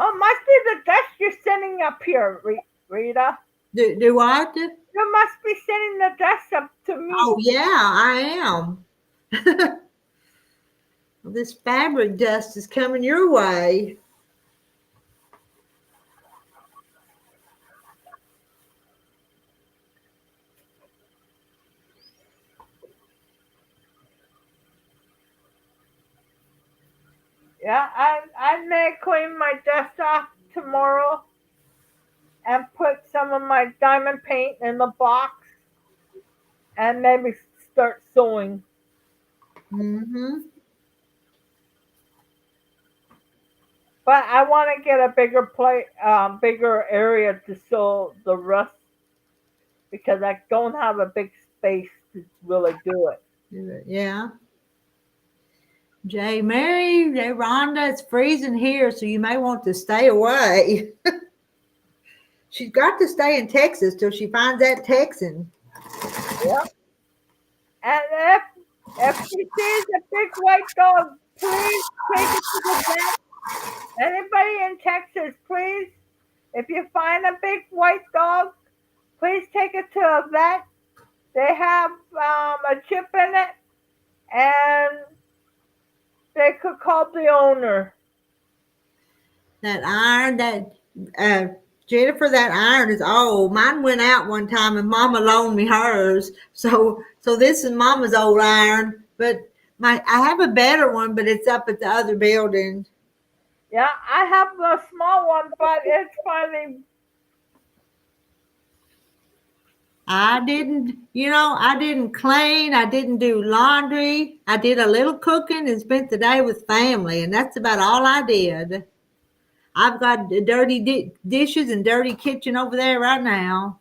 Oh, must be the desk you're sending up here, Rita. Do what? You must be sending the desk up to me. Oh, yeah, I am. This fabric dust is coming your way. Yeah, I may clean my desk off tomorrow and put some of my diamond paint in the box and maybe start sewing. Mm-hmm. But I want to get a bigger area to sow the rest because I don't have a big space to really do it. Yeah. Jay Rhonda, it's freezing here, so you may want to stay away. She's got to stay in Texas till she finds that Texan. Yep. And if she sees a big white dog, please take it to the vet. Anybody in Texas, please, if you find a big white dog, please take it to a vet. They have a chip in it, and they could call the owner. That iron, uh, Jennifer, that iron is old. Mine went out one time, and Mama loaned me hers. So this is Mama's old iron, but I have a better one, but it's up at the other building. Yeah, I have the small one, but it's finally. I didn't clean. I didn't do laundry. I did a little cooking and spent the day with family, and that's about all I did. I've got dirty dishes and dirty kitchen over there right now.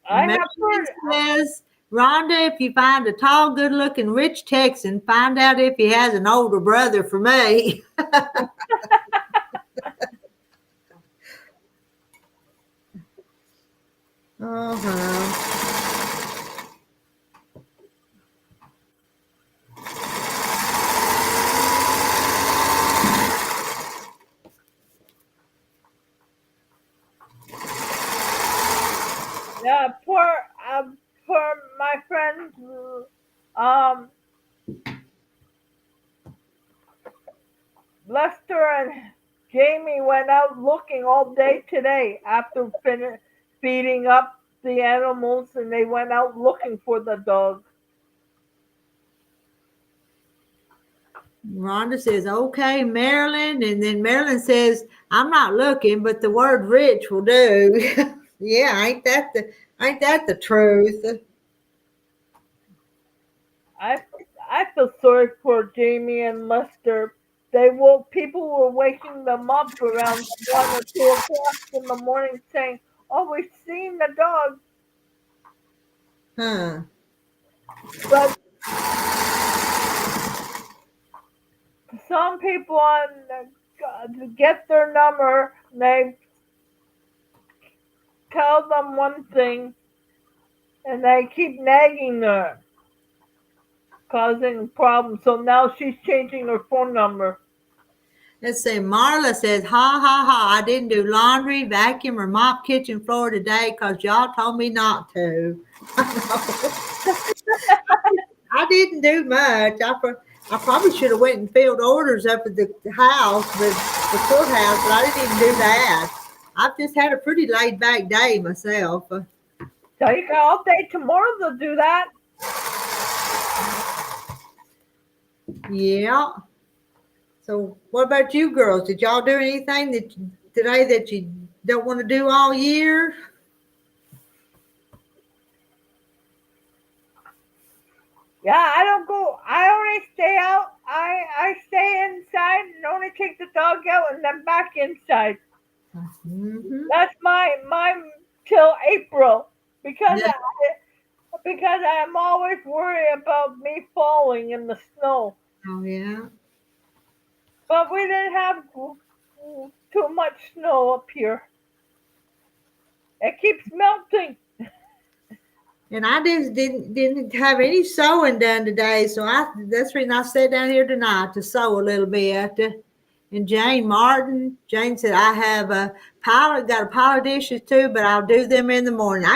I And have Melvin heard. says, Rhonda, if you find a tall, good-looking, rich Texan, find out if he has an older brother for me. Uh-huh. Yeah, poor my friend. Um, Lester and Jamie went out looking all day today after feeding up the animals, and they went out looking for the dog. Rhonda says, okay, Marilyn. And then Marilyn says, I'm not looking, but the word rich will do. Yeah, ain't that the truth? I I feel sorry for Jamie and Lester. People were waking them up around 1 or 2 o'clock in the morning saying, "Oh, we've seen the dog," Huh. but some people get their number, they tell them one thing, and they keep nagging her, causing problems. So now she's changing her phone number. Let's see. Marla says, ha ha ha. I didn't do laundry, vacuum, or mop kitchen floor today because y'all told me not to. I didn't do much. I probably should have went and filled orders up at the house, the courthouse, but I didn't even do that. I've just had a pretty laid back day myself. So you got all day tomorrow to do that. Yeah. So what about you girls? Did y'all do anything today that you don't want to do all year? Yeah, I don't go. I only stay out. I stay inside and only take the dog out and then back inside. Mm-hmm. That's my till April because Yeah. because I'm always worried about me falling in the snow. Oh yeah. But we didn't have too much snow up here. It keeps melting. And I just didn't have any sewing done today, so that's the reason I sat down here tonight to sew a little bit. And Jane said I have got a pile of dishes too, but I'll do them in the morning.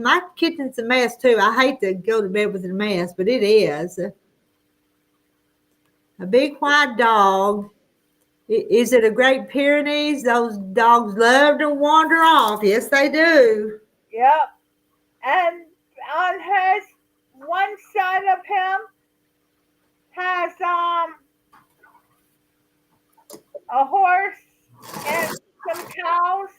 My kitchen's a mess too. I hate to go to bed with a mess, but it is. A big white dog. Is it a Great Pyrenees? Those dogs love to wander off. Yes, they do. Yep. And on his one side of him has a horse and some cows.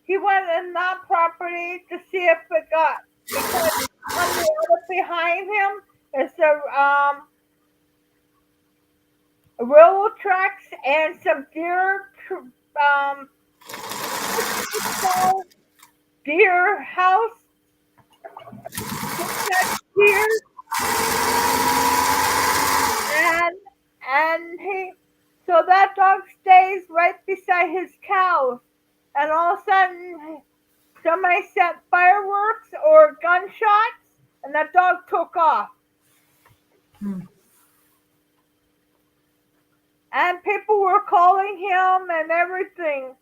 He went in that property to see if it got because on the other behind him is railroad tracks and some um, small deer house to catch deer, and so that dog stays right beside his cows, and all of a sudden somebody set fireworks or gunshots, and that dog took off, Hmm. and people were calling him and everything.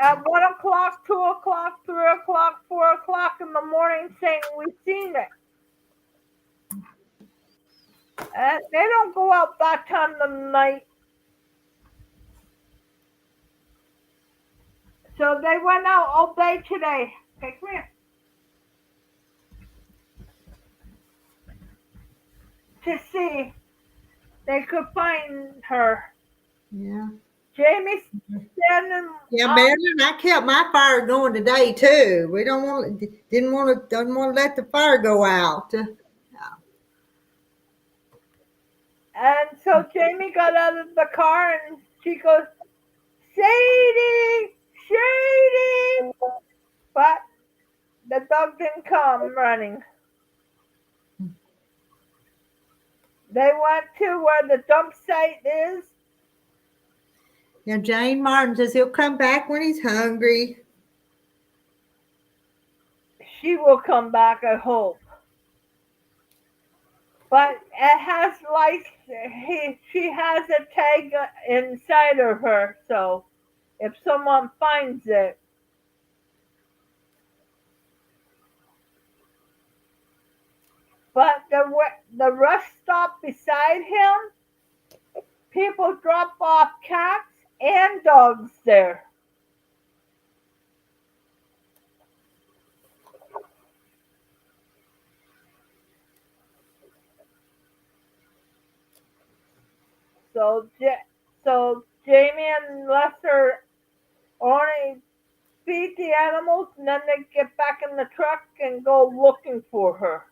At 1 o'clock, 2 o'clock, 3 o'clock, 4 o'clock in the morning, saying we've seen it. And they don't go out that time of the night. So they went out all day today. Okay, come here. To see they could find her. Yeah. Jamie's standing Yeah, up. Marilyn, I kept my fire going today too. We don't want to let the fire go out. And so Jamie got out of the car and she goes, Sadie! Sadie! But the dog didn't come running. They went to where the dump site is. Now Jane Martin says he'll come back when he's hungry. She will come back, I hope. But it has like she has a tag inside of her, so if someone finds it, but the rest stop beside him, people drop off cats and dogs there. So so Jamie and Lester only feed the animals, and then they get back in the truck and go looking for her.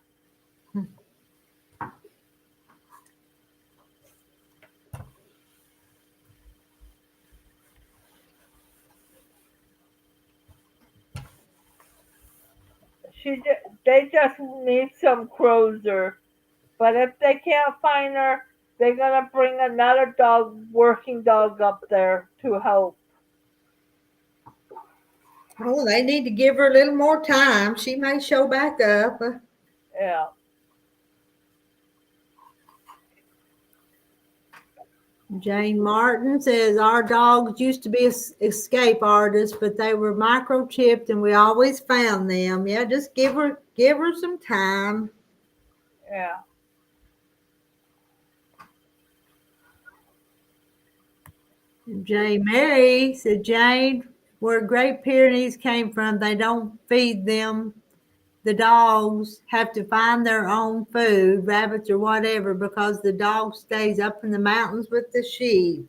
They just need some closer. But if they can't find her, they're gonna bring another working dog up there to help. Oh, they need to give her a little more time. She may show back up. Yeah. Jane Martin says our dogs used to be escape artists, but they were microchipped and we always found them. Yeah, just give her some time. Yeah. Jane Mary said Jane, where Great Pyrenees came from, they don't feed them. The dogs have to find their own food, rabbits or whatever, because the dog stays up in the mountains with the sheep.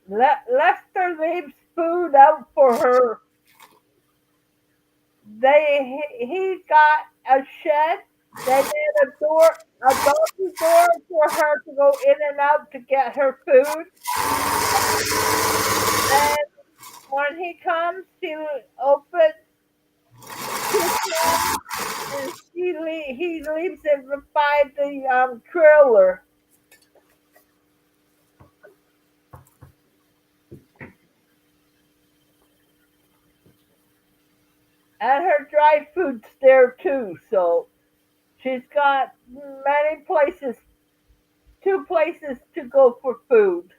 Lester leaves food out for her. He got a shed. They made a doggy door for her to go in and out to get her food. And when he comes, she opens his hand and he leaves it by the trailer. And her dry food's there too, so she's got many places, 2 places to go for food.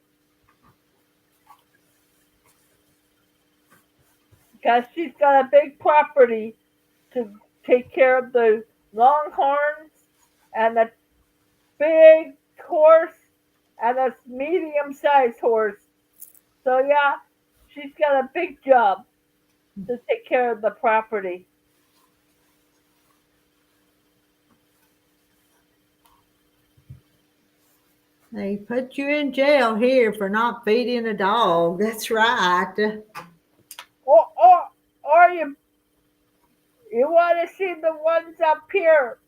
Because she's got a big property to take care of the longhorns and a big horse and a medium-sized horse. So yeah, she's got a big job to take care of the property. They put you in jail here for not feeding a dog. That's right. Or you want to see the ones up here?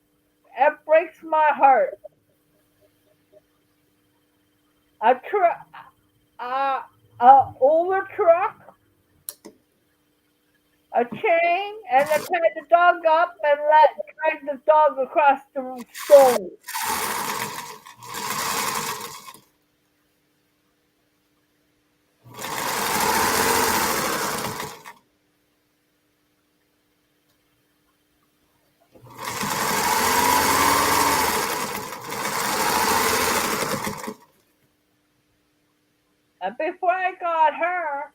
It breaks my heart. a truck, a older truck, a chain, and then tied the dog up and drag the dog across the stone. And before I got her,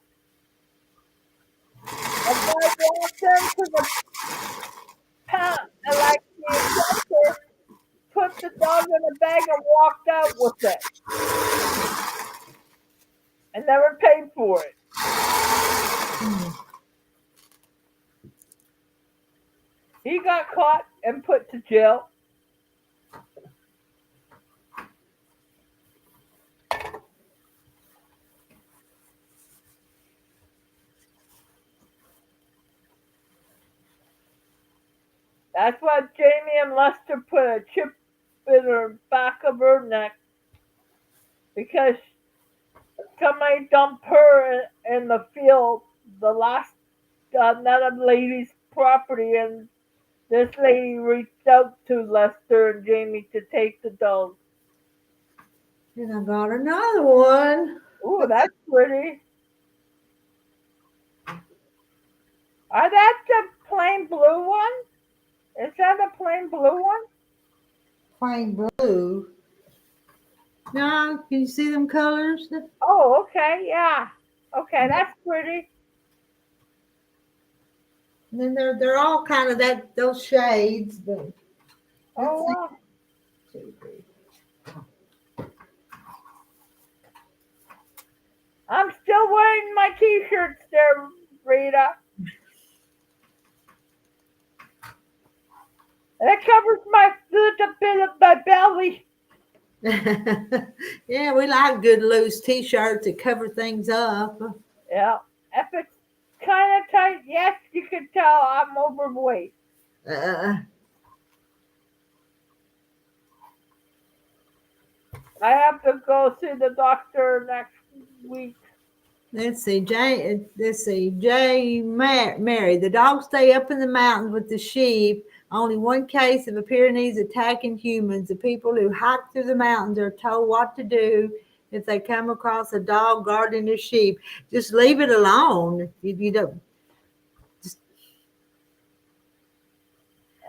a guy walked into the pound, and like the instructor, put the dog in a bag and walked out with it, and never paid for it. He got caught and put to jail. That's why Jamie and Lester put a chip in her back of her neck because somebody dumped her in the field, the last another lady's property, and this lady reached out to Lester and Jamie to take the dog. And I got another one. Ooh, that's pretty. Are that the plain blue one? Is that a plain blue one? Plain blue. No, can you see them colors? Oh, okay, yeah. Okay, that's pretty. And then they're all kind of those shades, but Oh, wow. 2, 3. I'm still wearing my t-shirts there, Rita. That covers my little bit of my belly. Yeah, we like good loose t-shirts that cover things up. Yeah. If it's kind of tight, yes, you can tell I'm overweight. Uh, I have to go see the doctor next week. let's see, Mary. The dogs stay up in the mountains with the sheep. Only one case of a Pyrenees attacking humans. The people who hike through the mountains are told what to do if they come across a dog guarding a sheep. Just leave it alone. You don't.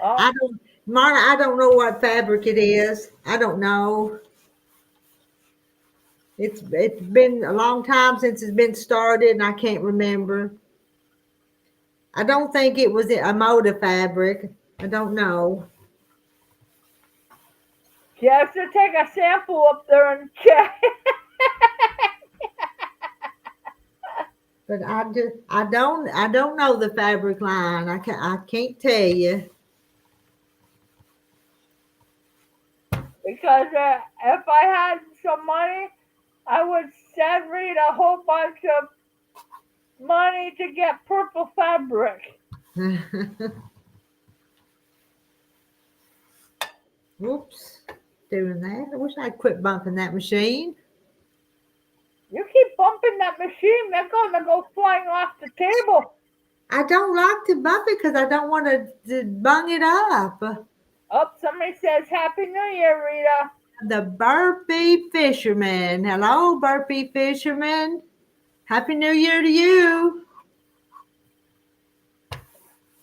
Oh, I don't, Marta. I don't know what fabric it is. I don't know. It's been a long time since it's been started, and I can't remember. I don't think it was a motive fabric. I don't know. you have to take a sample up there and check. But I don't know the fabric line. I can't tell you. Because if I had some money, I would send Rita a whole bunch of money to get purple fabric. Oops, doing that. I wish I'd quit bumping that machine. You keep bumping that machine, they're going to go flying off the table. I don't like to bump it because I don't want to bung it up. Oh, somebody says Happy New Year, Rita. The Burpee Fisherman. Hello, Burpee Fisherman. Happy New Year to you.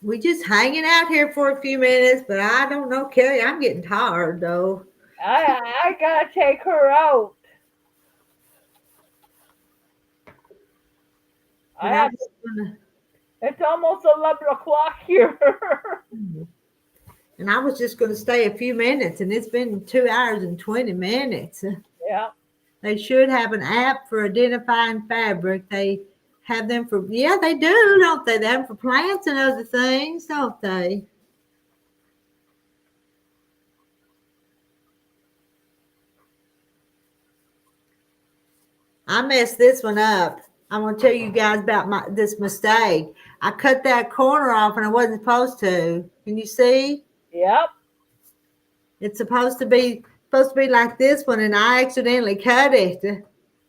We just hanging out here for a few minutes, but I don't know, Kelly. I'm getting tired though. I gotta take her out. It's almost 11 o'clock here. And I was just going to stay a few minutes, and it's been 2 hours and 20 minutes. Yeah. They should have an app for identifying fabric. They have them for, yeah, they do, don't they? They have them for plants and other things, don't they? I messed this one up. I'm going to tell you guys about this mistake. I cut that corner off and I wasn't supposed to. Can you see? Yep. It's supposed to be supposed to be like this one, and I accidentally cut it.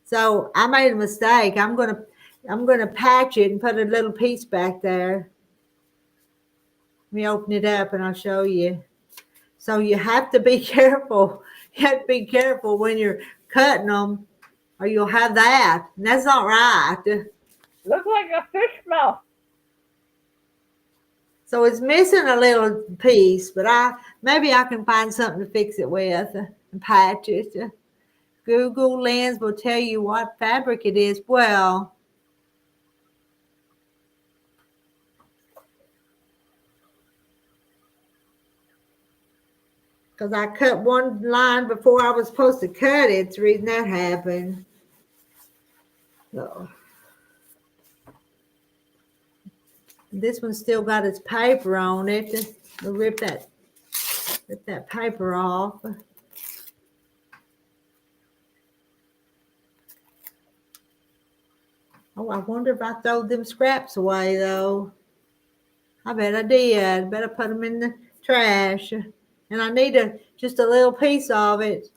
So I made a mistake. I'm gonna patch it and put a little piece back there. Let me open it up and I'll show you. So you have to be careful. You have to be careful when you're cutting them, or you'll have that. And that's not right. Looks like a fish mouth. So it's missing a little piece, but maybe I can find something to fix it with and patch it. Google Lens will tell you what fabric it is. Well, because I cut one line before I was supposed to cut it. It's the reason that happened. So this one's still got its paper on it. We'll rip that paper off. Oh, I wonder if I throw them scraps away, though. I bet I did. Better put them in the trash. And I need just a little piece of it.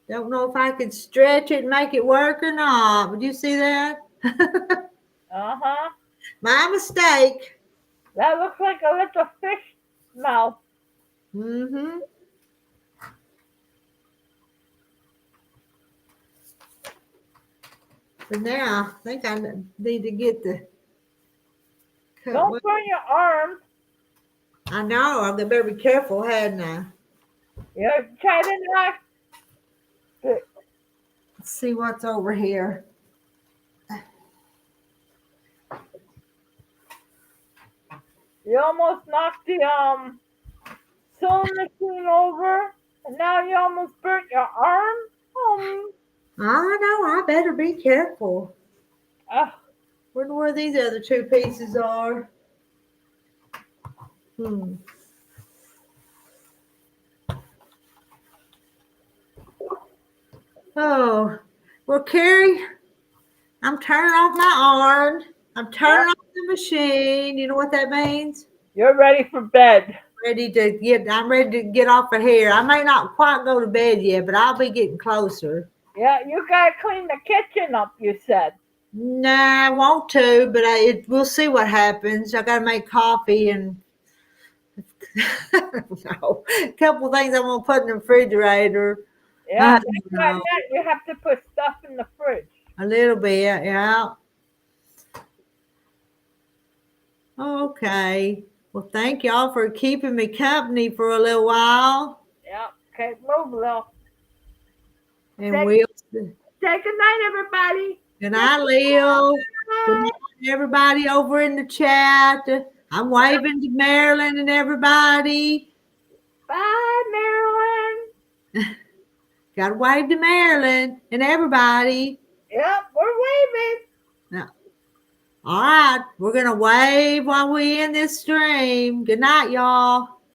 Don't know if I could stretch it and make it work or not. Would you see that? Uh-huh. My mistake. That looks like a little fish mouth. Mm-hmm. But now I think I need to get the cut. Don't burn your arm. I know. I better be careful, hadn't I? You try to knife. Let's see what's over here. You almost knocked the sewing machine over, and now you almost burnt your arm. I know. I better be careful. Oh, Wonder where these other two pieces are. Oh, well, Carrie, I'm turning off my arm. I'm turning off the machine. You know what that means? you're ready for bed. I'm ready to get off of here. I may not quite go to bed yet, but I'll be getting closer. Yeah, you gotta clean the kitchen up, you said. Nah, I want to, but we'll see what happens. I gotta make coffee and no, a couple things I'm gonna put in the refrigerator. Yeah, you have to put stuff in the fridge. A little bit, yeah. Okay. Well, thank y'all for keeping me company for a little while. Yeah, okay, move, Lil. And Say good night, everybody. Good night, Lil. Good night, everybody over in the chat. I'm waving to Marilyn and everybody. Bye, Marilyn. Got to wave to Marilyn and everybody. Yep, we're waving. Now, all right, we're going to wave while we in this stream. Good night, y'all.